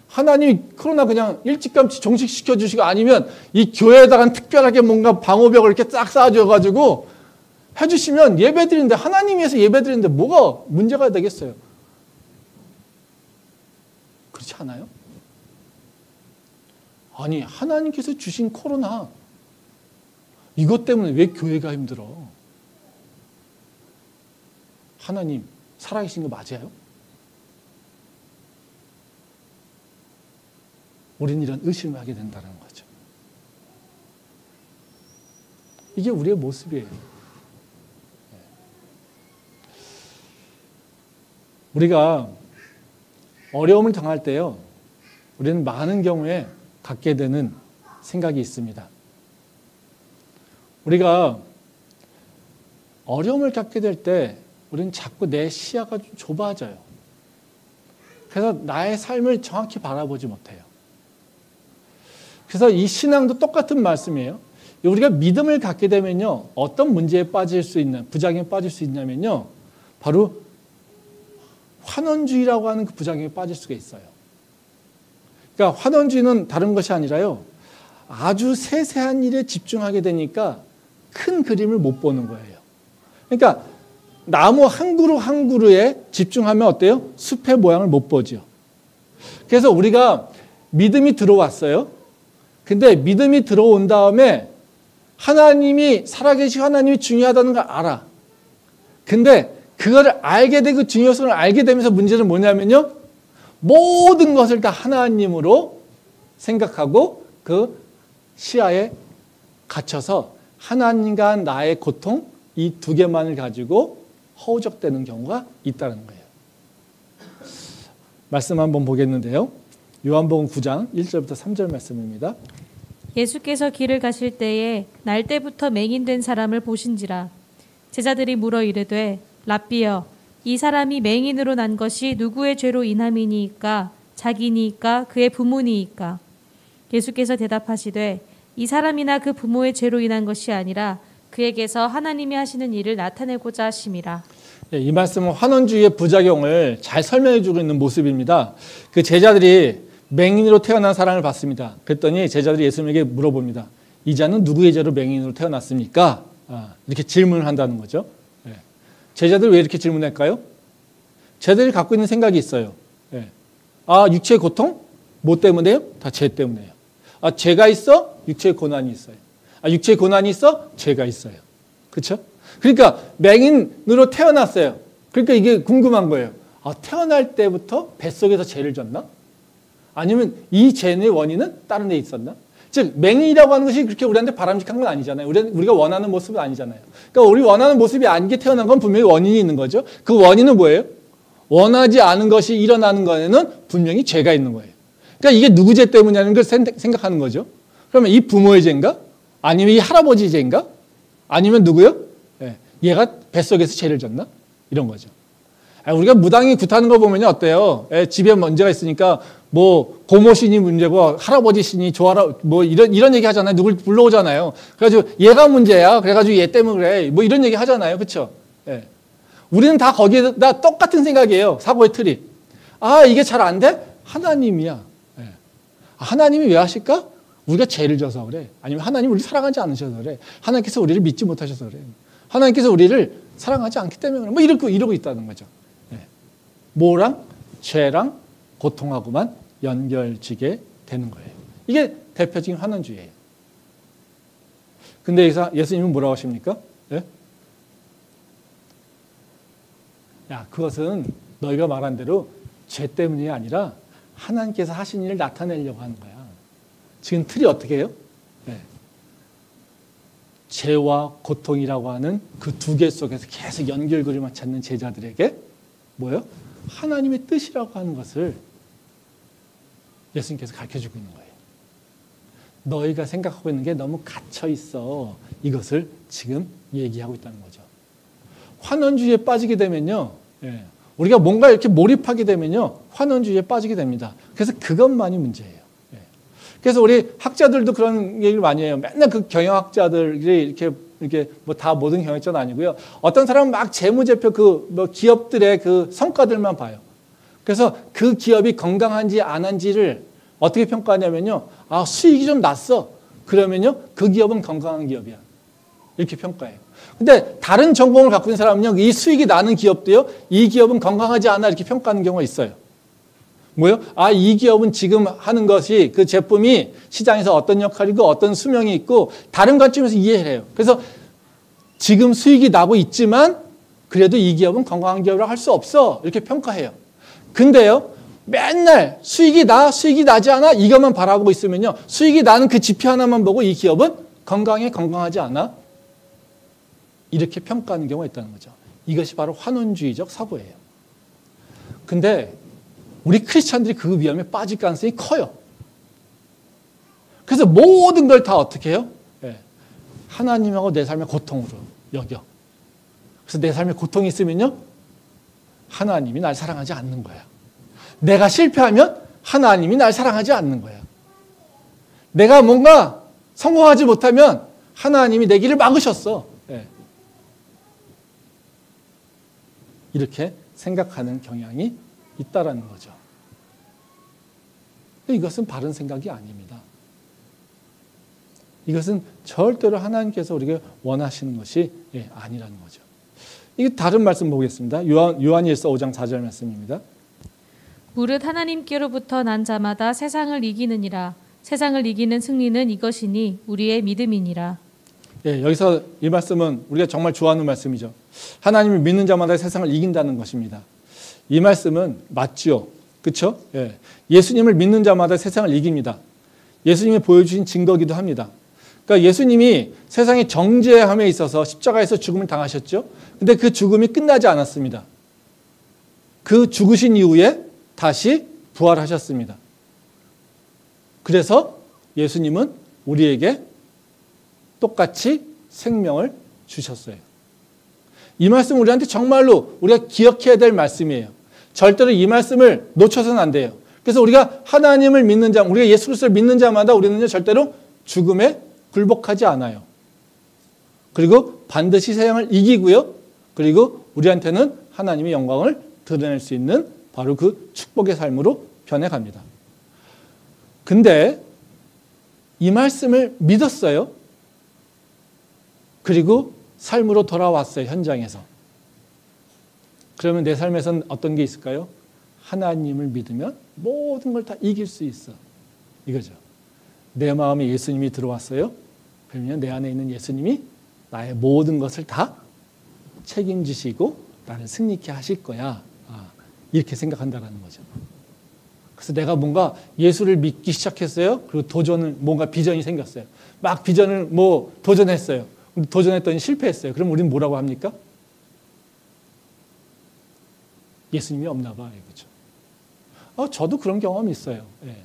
하나님이 코로나 그냥 일찌감치 종식시켜 주시고 아니면 이 교회에다가 특별하게 뭔가 방호벽을 이렇게 싹 쌓아줘가지고 해주시면 예배 드리는데 하나님 위해서 예배 드리는데 뭐가 문제가 되겠어요? 그렇지 않아요? 아니 하나님께서 주신 코로나 이것 때문에 왜 교회가 힘들어? 하나님 살아계신 거 맞아요? 우리는 이런 의심을 하게 된다는 거죠. 이게 우리의 모습이에요. 우리가 어려움을 당할 때요, 우리는 많은 경우에 갖게 되는 생각이 있습니다. 우리가 어려움을 겪게 될 때 우리는 자꾸 내 시야가 좀 좁아져요. 그래서 나의 삶을 정확히 바라보지 못해요. 그래서 이 신앙도 똑같은 말씀이에요. 우리가 믿음을 갖게 되면요, 어떤 문제에 빠질 수 있는, 부작용에 빠질 수 있냐면요, 바로 환원주의라고 하는 그 부작용에 빠질 수가 있어요. 그러니까 환원주의는 다른 것이 아니라요, 아주 세세한 일에 집중하게 되니까 큰 그림을 못 보는 거예요. 그러니까 나무 한 그루 한 그루에 집중하면 어때요? 숲의 모양을 못 보죠. 그래서 우리가 믿음이 들어왔어요. 근데 믿음이 들어온 다음에 하나님이 살아계시고 하나님이 중요하다는 걸 알아. 근데 그거를 알게 되고 중요성을 알게 되면서 문제는 뭐냐면요, 모든 것을 다 하나님으로 생각하고 그 시야에 갇혀서 하나님과 나의 고통 이 두 개만을 가지고 허우적대는 경우가 있다는 거예요. 말씀 한번 보겠는데요. 요한복음 9장 1절부터 3절 말씀입니다. 예수께서 길을 가실 때에 날 때부터 맹인된 사람을 보신지라. 제자들이 물어 이르되 랍비여, 이 사람이 맹인으로 난 것이 누구의 죄로 인함이니이까? 자기니이까 그의 부모니이까? 예수께서 대답하시되 이 사람이나 그 부모의 죄로 인한 것이 아니라 그에게서 하나님이 하시는 일을 나타내고자 하심이라. 이 말씀은 환원주의의 부작용을 잘 설명해 주고 있는 모습입니다. 그 제자들이 맹인으로 태어난 사람을 봤습니다. 그랬더니 제자들이 예수님에게 물어봅니다. 이 자는 누구의 죄로 맹인으로 태어났습니까? 이렇게 질문을 한다는 거죠. 제자들이 왜 이렇게 질문할까요? 제자들이 갖고 있는 생각이 있어요. 육체의 고통? 뭐 때문에요? 다 죄 때문에요. 죄가 있어? 육체의 고난이 있어요. 육체의 고난이 있어? 죄가 있어요. 그렇죠? 그러니까 맹인으로 태어났어요. 그러니까 이게 궁금한 거예요. 태어날 때부터 뱃속에서 죄를 졌나? 아니면 이 죄의 원인은 다른 데 있었나? 즉 맹인이라고 하는 것이 그렇게 우리한테 바람직한 건 아니잖아요. 우리가 원하는 모습은 아니잖아요. 그러니까 우리 원하는 모습이 아니게 태어난 건 분명히 원인이 있는 거죠. 그 원인은 뭐예요? 원하지 않은 것이 일어나는 거에는 분명히 죄가 있는 거예요. 그러니까 이게 누구 죄 때문이냐는 걸 생각하는 거죠. 그러면 이 부모의 죄인가? 아니면 이 할아버지 죄인가? 아니면 누구요? 얘가 뱃속에서 죄를 졌나? 이런 거죠. 우리가 무당이 굿하는 거 보면 어때요? 집에 문제가 있으니까 뭐 고모 신이 문제고 할아버지 신이 좋아라 뭐 이런 얘기 하잖아요. 누굴 불러오잖아요. 그래가지고 얘가 문제야. 그래가지고 얘 때문에 그래. 뭐 이런 얘기 하잖아요. 그렇죠? 우리는 다 거기에다 똑같은 생각이에요. 사고의 틀이. 이게 잘 안 돼? 하나님이야. 하나님이 왜 하실까? 우리가 죄를 져서 그래. 아니면 하나님 우리를 사랑하지 않으셔서 그래. 하나님께서 우리를 믿지 못하셔서 그래. 하나님께서 우리를 사랑하지 않기 때문에 그래. 뭐 이러고 있다는 거죠. 뭐랑? 죄랑 고통하고만 연결지게 되는 거예요. 이게 대표적인 환원주의예요. 근데 여기서 예수님은 뭐라고 하십니까? 그것은 너희가 말한 대로 죄 때문이 아니라 하나님께서 하신 일을 나타내려고 하는 거야. 지금 틀이 어떻게 해요? 네. 죄와 고통이라고 하는 그 두 개 속에서 계속 연결고리만 찾는 제자들에게 뭐예요? 하나님의 뜻이라고 하는 것을 예수님께서 가르쳐주고 있는 거예요. 너희가 생각하고 있는 게 너무 갇혀 있어. 이것을 지금 얘기하고 있다는 거죠. 환원주의에 빠지게 되면요. 예, 우리가 뭔가 이렇게 몰입하게 되면요. 환원주의에 빠지게 됩니다. 그래서 그것만이 문제예요. 예. 그래서 우리 학자들도 그런 얘기를 많이 해요. 맨날 그 경영학자들이 이렇게 뭐 다 모든 경영학자는 아니고요. 어떤 사람은 막 재무제표 뭐 기업들의 그 성과들만 봐요. 그래서 그 기업이 건강한지 안 한지를 어떻게 평가하냐면요. 아, 수익이 좀 났어. 그러면요. 그 기업은 건강한 기업이야. 이렇게 평가해요. 근데 다른 전공을 갖고 있는 사람은요. 이 수익이 나는 기업도요. 이 기업은 건강하지 않아. 이렇게 평가하는 경우가 있어요. 뭐요? 아, 이 기업은 지금 하는 것이 그 제품이 시장에서 어떤 역할이고 어떤 수명이 있고 다른 관점에서 이해를 해요. 그래서 지금 수익이 나고 있지만 그래도 이 기업은 건강한 기업이라고 할 수 없어. 이렇게 평가해요. 근데요. 맨날 수익이 나지 않아? 이것만 바라보고 있으면요. 수익이 나는 그 지표 하나만 보고 이 기업은 건강하지 않아? 이렇게 평가하는 경우가 있다는 거죠. 이것이 바로 환원주의적 사고예요. 근데 우리 크리스찬들이 그 위험에 빠질 가능성이 커요. 그래서 모든 걸 다 어떻게 해요? 네. 하나님하고 내 삶의 고통으로 여겨. 그래서 내 삶에 고통이 있으면요. 하나님이 날 사랑하지 않는 거야. 내가 실패하면 하나님이 날 사랑하지 않는 거야. 내가 뭔가 성공하지 못하면 하나님이 내 길을 막으셨어. 네. 이렇게 생각하는 경향이 있다라는 거죠. 이것은 바른 생각이 아닙니다. 이것은 절대로 하나님께서 우리가 원하시는 것이 아니라는 거죠. 이게 다른 말씀 보겠습니다. 요한일서 5장 4절 말씀입니다. 무릇 하나님께로부터 난 자마다 세상을 이기느니라. 세상을 이기는 승리는 이것이니 우리의 믿음이니라. 예, 여기서 이 말씀은 우리가 정말 좋아하는 말씀이죠. 하나님을 믿는 자마다 세상을 이긴다는 것입니다. 이 말씀은 맞죠. 그렇죠? 예. 예수님을 믿는 자마다 세상을 이깁니다. 예수님이 보여주신 증거기도 합니다. 그러니까 예수님이 세상의 정죄함에 있어서 십자가에서 죽음을 당하셨죠. 근데 그 죽음이 끝나지 않았습니다. 그 죽으신 이후에 다시 부활하셨습니다. 그래서 예수님은 우리에게 똑같이 생명을 주셨어요. 이 말씀은 우리한테 정말로 우리가 기억해야 될 말씀이에요. 절대로 이 말씀을 놓쳐서는 안 돼요. 그래서 우리가 하나님을 믿는 자, 우리가 예수 그리스도를 믿는 자마다 우리는 절대로 죽음에 굴복하지 않아요. 그리고 반드시 세상을 이기고요. 그리고 우리한테는 하나님의 영광을 드러낼 수 있는 바로 그 축복의 삶으로 변해갑니다. 근데 이 말씀을 믿었어요. 그리고 삶으로 돌아왔어요. 현장에서. 그러면 내 삶에서는 어떤 게 있을까요? 하나님을 믿으면 모든 걸 다 이길 수 있어. 이거죠. 내 마음에 예수님이 들어왔어요. 그러면 내 안에 있는 예수님이 나의 모든 것을 다 책임지시고 나를 승리케 하실 거야. 이렇게 생각한다는 거죠. 그래서 내가 뭔가 예수를 믿기 시작했어요. 그리고 뭔가 비전이 생겼어요. 막 비전을 도전했어요. 도전했더니 실패했어요. 그럼 우리는 뭐라고 합니까? 예수님이 없나 봐. 이거죠. 저도 그런 경험이 있어요. 예.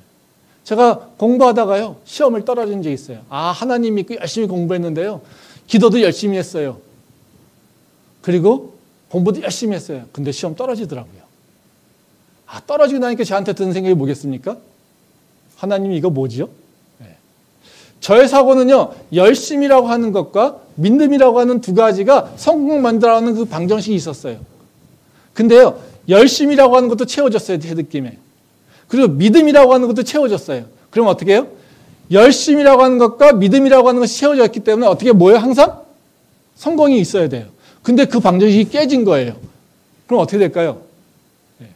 제가 공부하다가요. 시험을 떨어진 적이 있어요. 하나님 믿고 열심히 공부했는데요. 기도도 열심히 했어요. 그리고 공부도 열심히 했어요. 근데 시험 떨어지더라고요. 떨어지고 나니까 저한테 드는 생각이 뭐겠습니까? 하나님이 이거 뭐지요? 예. 저의 사고는요. 열심이라고 하는 것과 믿음이라고 하는 두 가지가 성공 만들어가는 그 방정식이 있었어요. 근데요. 열심이라고 하는 것도 채워졌어요. 제 느낌에. 그리고 믿음이라고 하는 것도 채워졌어요. 그럼 어떻게 해요? 열심이라고 하는 것과 믿음이라고 하는 것이 채워졌기 때문에 어떻게 뭐예요? 항상 성공이 있어야 돼요. 근데 그 방정식이 깨진 거예요. 그럼 어떻게 될까요? 네.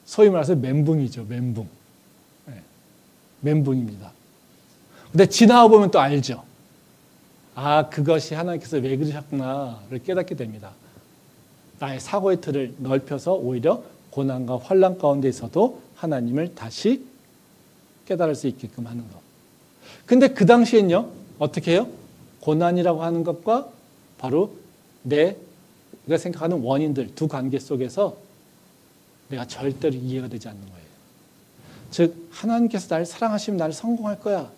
소위 말해서 멘붕이죠. 멘붕. 네. 멘붕입니다. 근데 지나와 보면 또 알죠. 그것이 하나님께서 왜 그러셨구나를 깨닫게 됩니다. 나의 사고의 틀을 넓혀서 오히려 고난과 환난 가운데 있어도 하나님을 다시 깨달을 수 있게끔 하는 것. 근데 그 당시엔요, 어떻게 해요? 고난이라고 하는 것과 바로 내가 생각하는 원인들, 두 관계 속에서 내가 절대로 이해가 되지 않는 거예요. 즉, 하나님께서 나를 사랑하시면 나를 성공할 거야.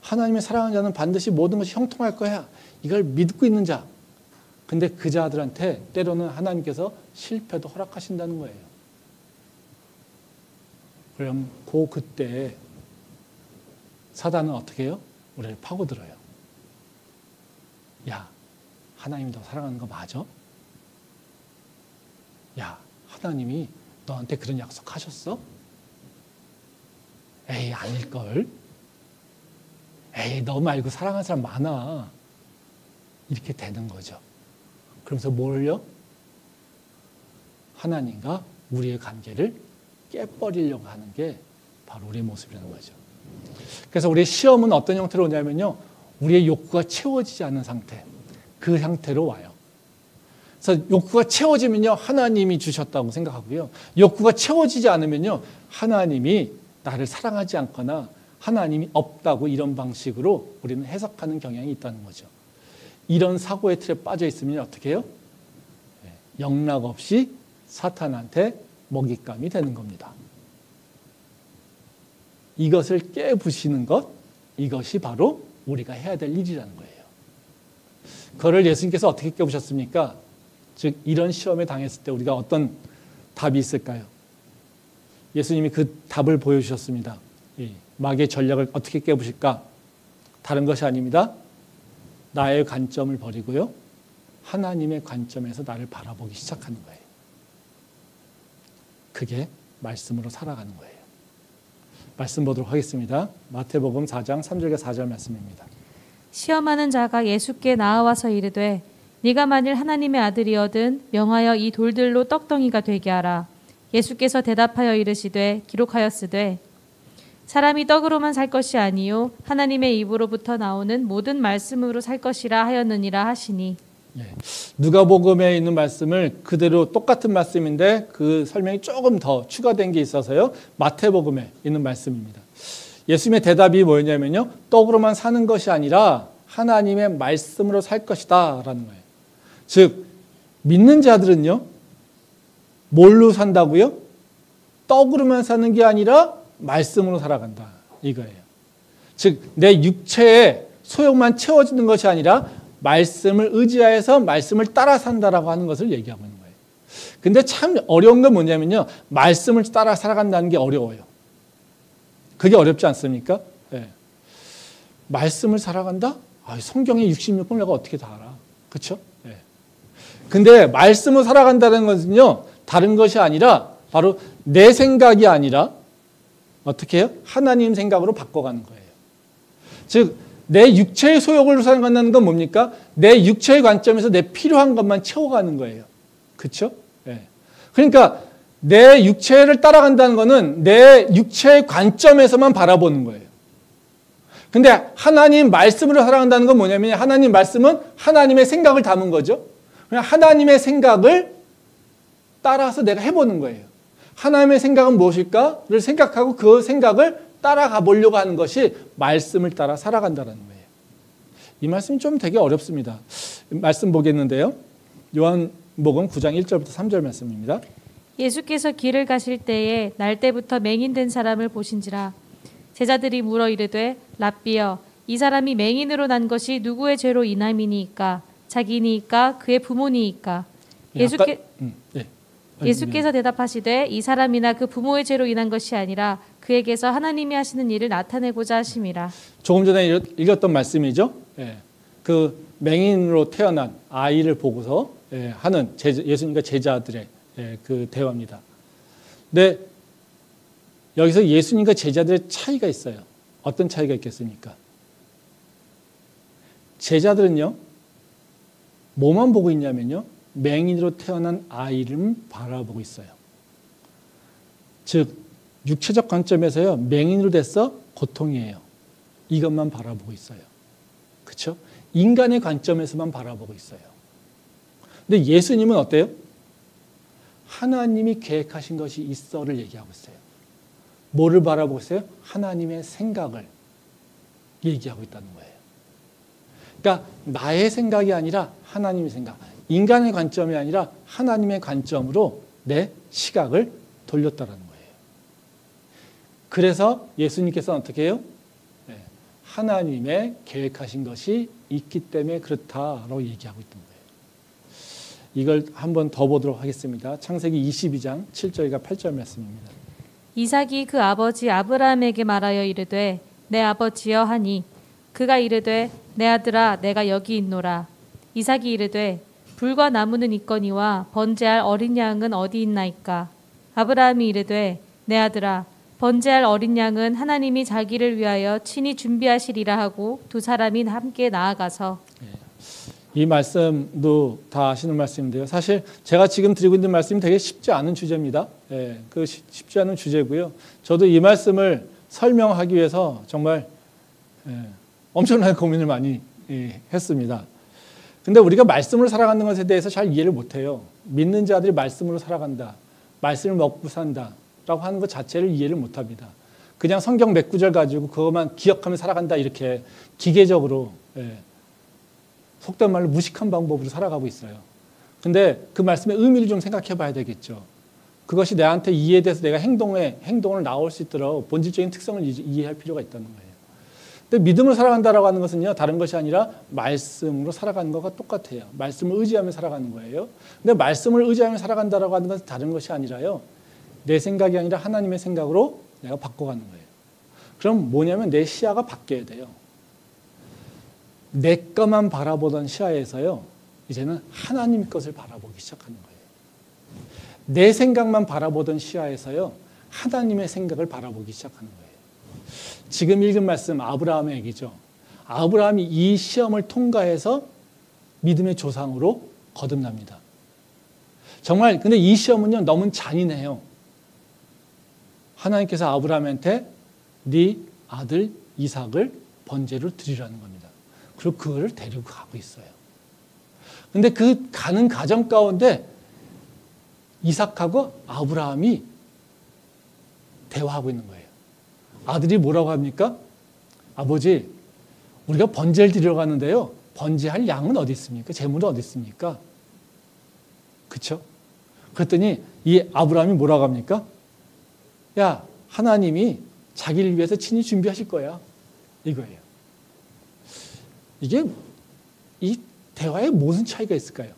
하나님의 사랑하는 자는 반드시 모든 것이 형통할 거야. 이걸 믿고 있는 자. 근데 그 자들한테 때로는 하나님께서 실패도 허락하신다는 거예요. 그럼 그때 사단은 어떻게 해요? 우리를 파고들어요. 야, 하나님이 너 사랑하는 거 맞아? 야, 하나님이 너한테 그런 약속 하셨어? 에이, 아닐걸? 에이, 너 말고 사랑하는 사람 많아. 이렇게 되는 거죠. 그러면서 뭘요? 하나님과 우리의 관계를 깨버리려고 하는 게 바로 우리의 모습이라는 거죠. 그래서 우리의 시험은 어떤 형태로 오냐면요, 우리의 욕구가 채워지지 않은 상태, 그 상태로 와요. 그래서 욕구가 채워지면요, 하나님이 주셨다고 생각하고요. 욕구가 채워지지 않으면요, 하나님이 나를 사랑하지 않거나 하나님이 없다고, 이런 방식으로 우리는 해석하는 경향이 있다는 거죠. 이런 사고의 틀에 빠져 있으면 어떻게 해요? 영락 없이 사탄한테 먹잇감이 되는 겁니다. 이것을 깨부시는 것, 이것이 바로 우리가 해야 될 일이라는 거예요. 그거를 예수님께서 어떻게 깨부셨습니까? 즉, 이런 시험에 당했을 때 우리가 어떤 답이 있을까요? 예수님이 그 답을 보여주셨습니다. 마귀의 전략을 어떻게 깨부실까? 다른 것이 아닙니다. 나의 관점을 버리고요, 하나님의 관점에서 나를 바라보기 시작하는 거예요. 그게 말씀으로 살아가는 거예요. 말씀 보도록 하겠습니다. 마태복음 4장 3절과 4절 말씀입니다. 시험하는 자가 예수께 나아와서 이르되 네가 만일 하나님의 아들이거든 명하여 이 돌들로 떡덩이가 되게 하라. 예수께서 대답하여 이르시되 기록하였으되 사람이 떡으로만 살 것이 아니요 하나님의 입으로부터 나오는 모든 말씀으로 살 것이라 하였느니라 하시니. 누가복음에 있는 말씀을 그대로 똑같은 말씀인데 그 설명이 조금 더 추가된 게 있어서요, 마태복음에 있는 말씀입니다. 예수님의 대답이 뭐였냐면요, 떡으로만 사는 것이 아니라 하나님의 말씀으로 살 것이다 라는 거예요. 즉, 믿는 자들은요, 뭘로 산다고요? 떡으로만 사는 게 아니라 말씀으로 살아간다, 이거예요. 즉, 내 육체의 소욕만 채워지는 것이 아니라 말씀을 의지하여서 말씀을 따라 산다라고 하는 것을 얘기하고 있는 거예요. 근데 참 어려운 건 뭐냐면요, 말씀을 따라 살아간다는 게 어려워요. 그게 어렵지 않습니까? 네. 말씀을 살아간다? 성경의 66권 내가 어떻게 다 알아? 그렇죠? 네. 근데 말씀을 살아간다는 것은요, 다른 것이 아니라 바로 내 생각이 아니라 어떻게 해요? 하나님 생각으로 바꿔가는 거예요. 즉, 내 육체의 소욕을 살아간다는 건 뭡니까? 내 육체의 관점에서 내 필요한 것만 채워가는 거예요. 그렇죠? 네. 그러니까 내 육체를 따라간다는 것은 내 육체의 관점에서만 바라보는 거예요. 근데 하나님 말씀으로 살아간다는 건 뭐냐면, 하나님 말씀은 하나님의 생각을 담은 거죠. 그냥 하나님의 생각을 따라서 내가 해보는 거예요. 하나님의 생각은 무엇일까를 생각하고 그 생각을 따라가 보려고 하는 것이 말씀을 따라 살아간다는 거예요. 이 말씀이 좀 되게 어렵습니다. 말씀 보겠는데요. 요한복음 9장 1절부터 3절 말씀입니다. 예수께서 길을 가실 때에 날 때부터 맹인된 사람을 보신지라. 제자들이 물어 이르되 랍비여, 이 사람이 맹인으로 난 것이 누구의 죄로 인함이니이까? 자기니이까 그의 부모니이까? 예수께서 대답하시되 이 사람이나 그 부모의 죄로 인한 것이 아니라 그에게서 하나님이 하시는 일을 나타내고자 하심이라. 조금 전에 읽었던 말씀이죠. 그 맹인으로 태어난 아이를 보고서 하는 예수님과 제자들의 그 대화입니다. 근데 여기서 예수님과 제자들의 차이가 있어요. 어떤 차이가 있겠습니까? 제자들은요, 뭐만 보고 있냐면요, 맹인으로 태어난 아이를 바라보고 있어요. 즉, 육체적 관점에서요, 맹인으로 돼서 고통이에요. 이것만 바라보고 있어요. 그렇죠? 인간의 관점에서만 바라보고 있어요. 근데 예수님은 어때요? 하나님이 계획하신 것이 있어를 얘기하고 있어요. 뭐를 바라보고 있어요? 하나님의 생각을. 얘기하고 있다는 거예요. 그러니까 나의 생각이 아니라 하나님의 생각, 인간의 관점이 아니라 하나님의 관점으로 내 시각을 돌렸다는 거예요. 그래서 예수님께서는 어떻게 해요? 하나님의 계획하신 것이 있기 때문에 그렇다라고 얘기하고 있던 거예요. 이걸 한번 더 보도록 하겠습니다. 창세기 22장 7절과 8절 말씀입니다. 이삭이 그 아버지 아브라함에게 말하여 이르되 내 아버지여 하니 그가 이르되 내 아들아 내가 여기 있노라. 이삭이 이르되 불과 나무는 있거니와 번제할 어린 양은 어디 있나이까. 아브라함이 이르되 내 아들아 번제할 어린 양은 하나님이 자기를 위하여 친히 준비하시리라 하고 두 사람이 함께 나아가서. 이 말씀도 다 아시는 말씀인데요. 사실 제가 지금 드리고 있는 말씀이 되게 쉽지 않은 주제입니다. 쉽지 않은 주제고요. 저도 이 말씀을 설명하기 위해서 정말 엄청나게 고민을 많이 했습니다. 근데 우리가 말씀으로 살아가는 것에 대해서 잘 이해를 못해요. 믿는 자들이 말씀으로 살아간다, 말씀을 먹고 산다 라고 하는 것 자체를 이해를 못합니다. 그냥 성경 몇 구절 가지고 그것만 기억하며 살아간다 이렇게 기계적으로 속된 말로 무식한 방법으로 살아가고 있어요. 근데 그 말씀의 의미를 좀 생각해 봐야 되겠죠. 그것이 내한테 이해돼서 내가 행동을 나올 수 있도록 본질적인 특성을 이해할 필요가 있다는 거예요. 근데 믿음으로 살아간다라고 하는 것은요, 다른 것이 아니라 말씀으로 살아가는 것과 똑같아요. 말씀을 의지하며 살아가는 거예요. 근데 말씀을 의지하며 살아간다라고 하는 것은 다른 것이 아니라요, 내 생각이 아니라 하나님의 생각으로 내가 바꿔가는 거예요. 그럼 뭐냐면 내 시야가 바뀌어야 돼요. 내 것만 바라보던 시야에서요, 이제는 하나님 것을 바라보기 시작하는 거예요. 내 생각만 바라보던 시야에서요, 하나님의 생각을 바라보기 시작하는 거예요. 지금 읽은 말씀 아브라함의 얘기죠. 아브라함이 이 시험을 통과해서 믿음의 조상으로 거듭납니다. 정말 근데 이 시험은요, 너무 잔인해요. 하나님께서 아브라함한테 네 아들 이삭을 번제로 드리라는 겁니다. 그리고 그거를 데리고 가고 있어요. 근데 그 가는 과정 가운데 이삭하고 아브라함이 대화하고 있는 거예요. 아들이 뭐라고 합니까? 아버지, 우리가 번제를 드리러 가는데요, 번제할 양은 어디 있습니까? 재물은 어디 있습니까? 그렇죠? 그랬더니 이 아브라함이 뭐라고 합니까? 야, 하나님이 자기를 위해서 친히 준비하실 거야. 이거예요. 이게 이 대화에 무슨 차이가 있을까요?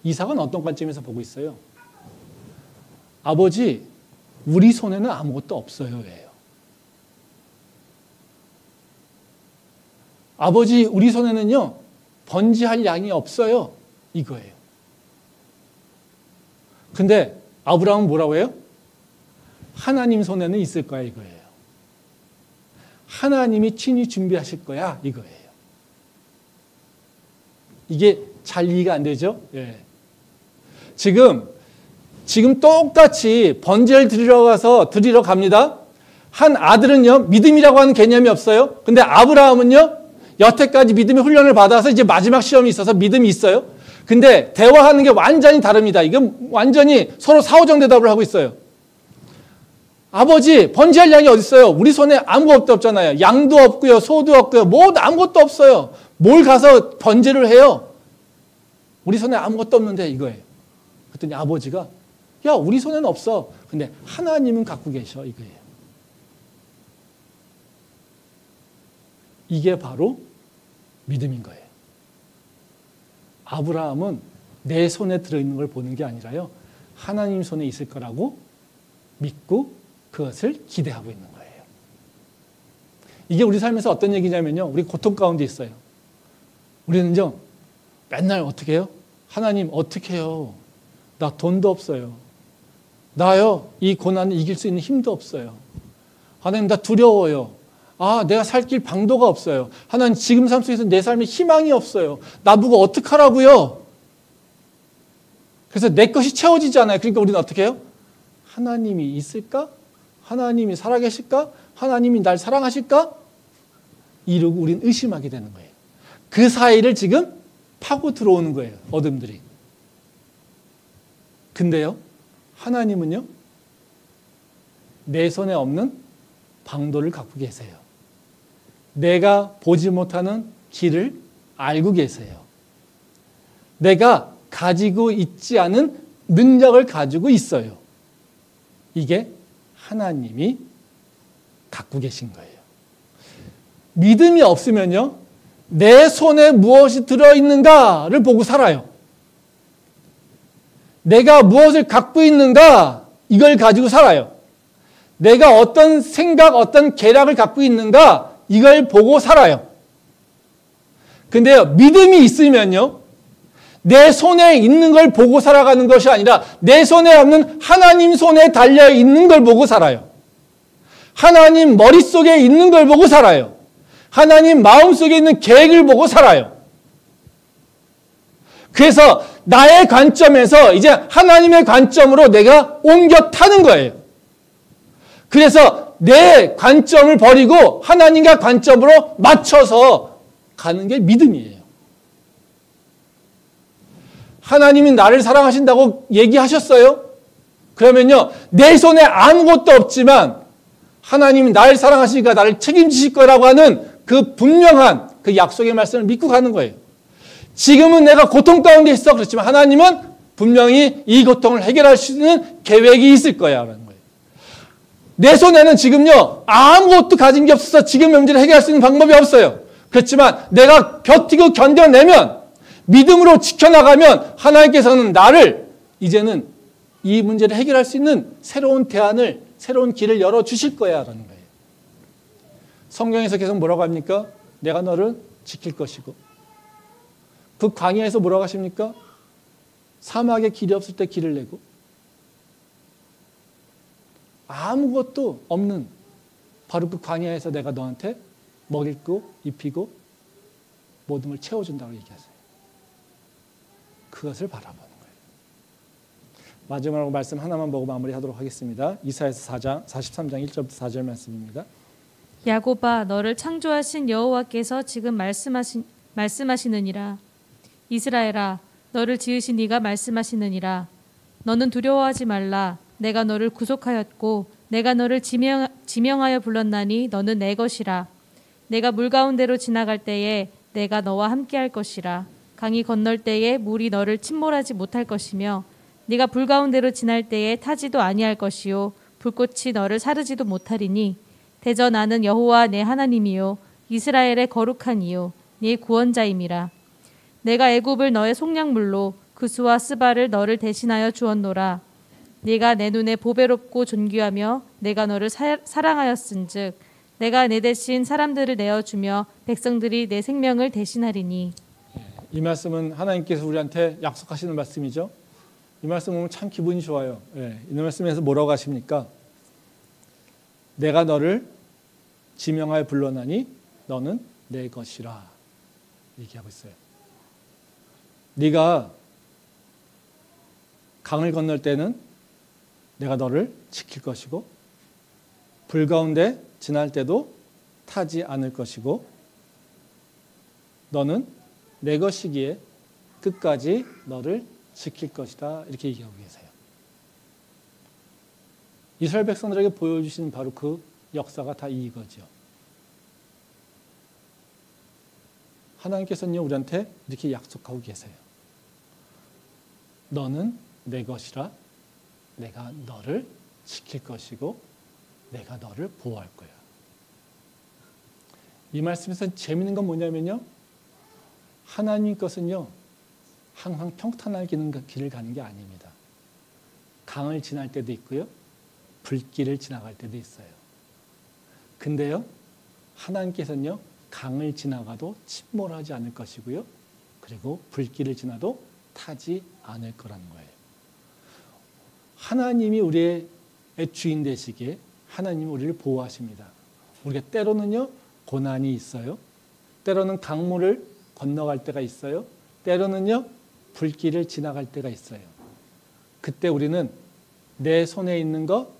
이삭은 어떤 관점에서 보고 있어요? 아버지, 우리 손에는 아무것도 없어요. 왜요? 아버지, 우리 손에는요, 번제할 양이 없어요. 이거예요. 근데 아브라함은 뭐라고 해요? 하나님 손에는 있을 거야. 이거예요. 하나님이 친히 준비하실 거야. 이거예요. 이게 잘 이해가 안 되죠? 예. 지금 똑같이 번제를 드리러 갑니다. 한 아들은요, 믿음이라고 하는 개념이 없어요. 근데 아브라함은요, 여태까지 믿음의 훈련을 받아서 이제 마지막 시험이 있어서 믿음이 있어요. 근데 대화하는 게 완전히 다릅니다. 이건 완전히 서로 사후정 대답을 하고 있어요. 아버지, 번제할 양이 어디 있어요? 우리 손에 아무것도 없잖아요. 양도 없고요, 소도 없고요, 뭐도 아무것도 없어요. 뭘 가서 번제를 해요? 우리 손에 아무것도 없는데 이거예요. 그랬더니 아버지가, 야, 우리 손에는 없어. 근데 하나님은 갖고 계셔. 이거예요. 이게 바로 믿음인 거예요. 아브라함은 내 손에 들어있는 걸 보는 게 아니라요, 하나님 손에 있을 거라고 믿고 그것을 기대하고 있는 거예요. 이게 우리 삶에서 어떤 얘기냐면요, 우리 고통 가운데 있어요. 우리는요, 맨날 어떻게 해요? 하나님 어떻게 해요? 나 돈도 없어요. 나요, 이 고난을 이길 수 있는 힘도 없어요. 하나님, 나 두려워요. 아, 내가 살 길 방도가 없어요. 하나님, 지금 삶 속에서 내 삶에 희망이 없어요. 나보고 어떡하라고요? 그래서 내 것이 채워지지 않아요. 그러니까 우리는 어떻게 해요? 하나님이 있을까? 하나님이 살아계실까? 하나님이 날 사랑하실까? 이러고 우리는 의심하게 되는 거예요. 그 사이를 지금 파고 들어오는 거예요, 어둠들이. 근데요, 하나님은요, 내 손에 없는 방도를 갖고 계세요. 내가 보지 못하는 길을 알고 계세요. 내가 가지고 있지 않은 능력을 가지고 있어요. 이게 하나님이 갖고 계신 거예요. 믿음이 없으면요, 내 손에 무엇이 들어있는가를 보고 살아요. 내가 무엇을 갖고 있는가, 이걸 가지고 살아요. 내가 어떤 생각, 어떤 계략을 갖고 있는가, 이걸 보고 살아요. 근데요, 믿음이 있으면요, 내 손에 있는 걸 보고 살아가는 것이 아니라 내 손에 없는 하나님 손에 달려 있는 걸 보고 살아요. 하나님 머릿속에 있는 걸 보고 살아요. 하나님 마음속에 있는 계획을 보고 살아요. 그래서 나의 관점에서 이제 하나님의 관점으로 내가 옮겨 타는 거예요. 그래서 내 관점을 버리고 하나님과 관점으로 맞춰서 가는 게 믿음이에요. 하나님이 나를 사랑하신다고 얘기하셨어요? 그러면요, 내 손에 아무것도 없지만 하나님이 나를 사랑하시니까 나를 책임지실 거라고 하는 그 분명한 그 약속의 말씀을 믿고 가는 거예요. 지금은 내가 고통 가운데 있어. 그렇지만 하나님은 분명히 이 고통을 해결할 수 있는 계획이 있을 거야 라는 거예요. 내 손에는 지금요, 아무것도 가진 게 없어서 지금 문제를 해결할 수 있는 방법이 없어요. 그렇지만 내가 버티고 견뎌내면, 믿음으로 지켜나가면 하나님께서는 나를 이제는 이 문제를 해결할 수 있는 새로운 대안을, 새로운 길을 열어주실 거야 라는 거예요. 성경에서 계속 뭐라고 합니까? 내가 너를 지킬 것이고. 그 광야에서 뭐라고 하십니까? 사막에 길이 없을 때 길을 내고. 아무것도 없는 바로 그 광야에서 내가 너한테 먹이고 입히고 모든 걸 채워준다고 얘기하세요. 그것을 바라보는 거예요. 마지막으로 말씀 하나만 보고 마무리하도록 하겠습니다. 이사야서 43장 1절부터 4절 말씀입니다. 야곱아, 너를 창조하신 여호와께서 지금 말씀하시느니라. 이스라엘아, 너를 지으신 이가 말씀하시느니라. 너는 두려워하지 말라. 내가 너를 구속하였고 내가 너를 지명하여 불렀나니 너는 내 것이라. 내가 물 가운데로 지나갈 때에 내가 너와 함께할 것이라. 강이 건널 때에 물이 너를 침몰하지 못할 것이며 네가 불 가운데로 지날 때에 타지도 아니할 것이요 불꽃이 너를 사르지도 못하리니 대저 나는 여호와 내 하나님이요 이스라엘의 거룩한 이요 네 구원자임이라. 내가 애굽을 너의 속량물로 그수와 스바를 너를 대신하여 주었노라. 네가 내 눈에 보배롭고 존귀하며 내가 너를 사랑하였은즉 내가 내 대신 사람들을 내어주며 백성들이 내 생명을 대신하리니. 이 말씀은 하나님께서 우리한테 약속하시는 말씀이죠. 이 말씀 보면 참 기분이 좋아요. 이 말씀에서 뭐라고 하십니까? 내가 너를 지명하여 불러나니 너는 내 것이라 얘기하고 있어요. 네가 강을 건널 때는 내가 너를 지킬 것이고 불 가운데 지날 때도 타지 않을 것이고 너는 내 것이기에 끝까지 너를 지킬 것이다. 이렇게 얘기하고 계세요. 이스라엘 백성들에게 보여주시는 바로 그 역사가 다 이거죠. 하나님께서는 우리한테 이렇게 약속하고 계세요. 너는 내 것이라. 내가 너를 지킬 것이고 내가 너를 보호할 거야. 이 말씀에서 재미있는 건 뭐냐면요, 하나님 것은요 항상 평탄한 길을 가는 게 아닙니다. 강을 지날 때도 있고요, 불길을 지나갈 때도 있어요. 근데요, 하나님께서는요 강을 지나가도 침몰하지 않을 것이고요, 그리고 불길을 지나도 타지 않을 거라는 거예요. 하나님이 우리의 주인 되시기에 하나님이 우리를 보호하십니다. 우리가 때로는요 고난이 있어요. 때로는 강물을 건너갈 때가 있어요. 때로는요 불길을 지나갈 때가 있어요. 그때 우리는 내 손에 있는 거,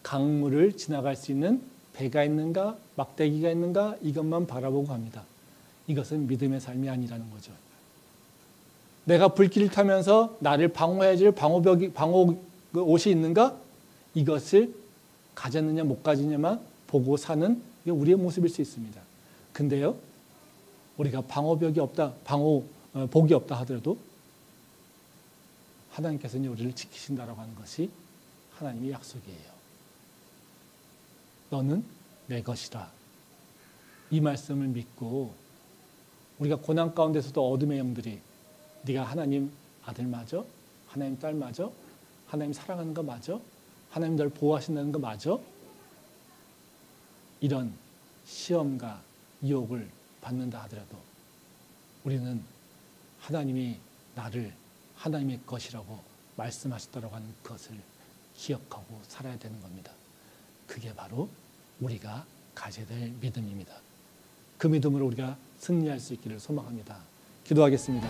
강물을 지나갈 수 있는 배가 있는가, 막대기가 있는가, 이것만 바라보고 갑니다. 이것은 믿음의 삶이 아니라는 거죠. 내가 불길을 타면서 나를 방어해줄 방어 옷이 있는가? 이것을 가졌느냐 못 가지냐만 보고 사는 게 우리의 모습일 수 있습니다. 근데요, 우리가 방어벽이 없다, 복이 없다 하더라도 하나님께서는 우리를 지키신다라고 하는 것이 하나님의 약속이에요. 너는 내 것이라. 이 말씀을 믿고 우리가 고난 가운데서도 어둠의 영들이 네가 하나님 아들 맞아? 하나님 딸 맞아? 하나님 사랑하는 거 맞아? 하나님 널 보호하신다는 거 맞아? 이런 시험과 유혹을 받는다 하더라도 우리는 하나님이 나를 하나님의 것이라고 말씀하셨다고 하는 것을 기억하고 살아야 되는 겁니다. 그게 바로 우리가 가져야 될 믿음입니다. 그 믿음으로 우리가 승리할 수 있기를 소망합니다. 기도하겠습니다.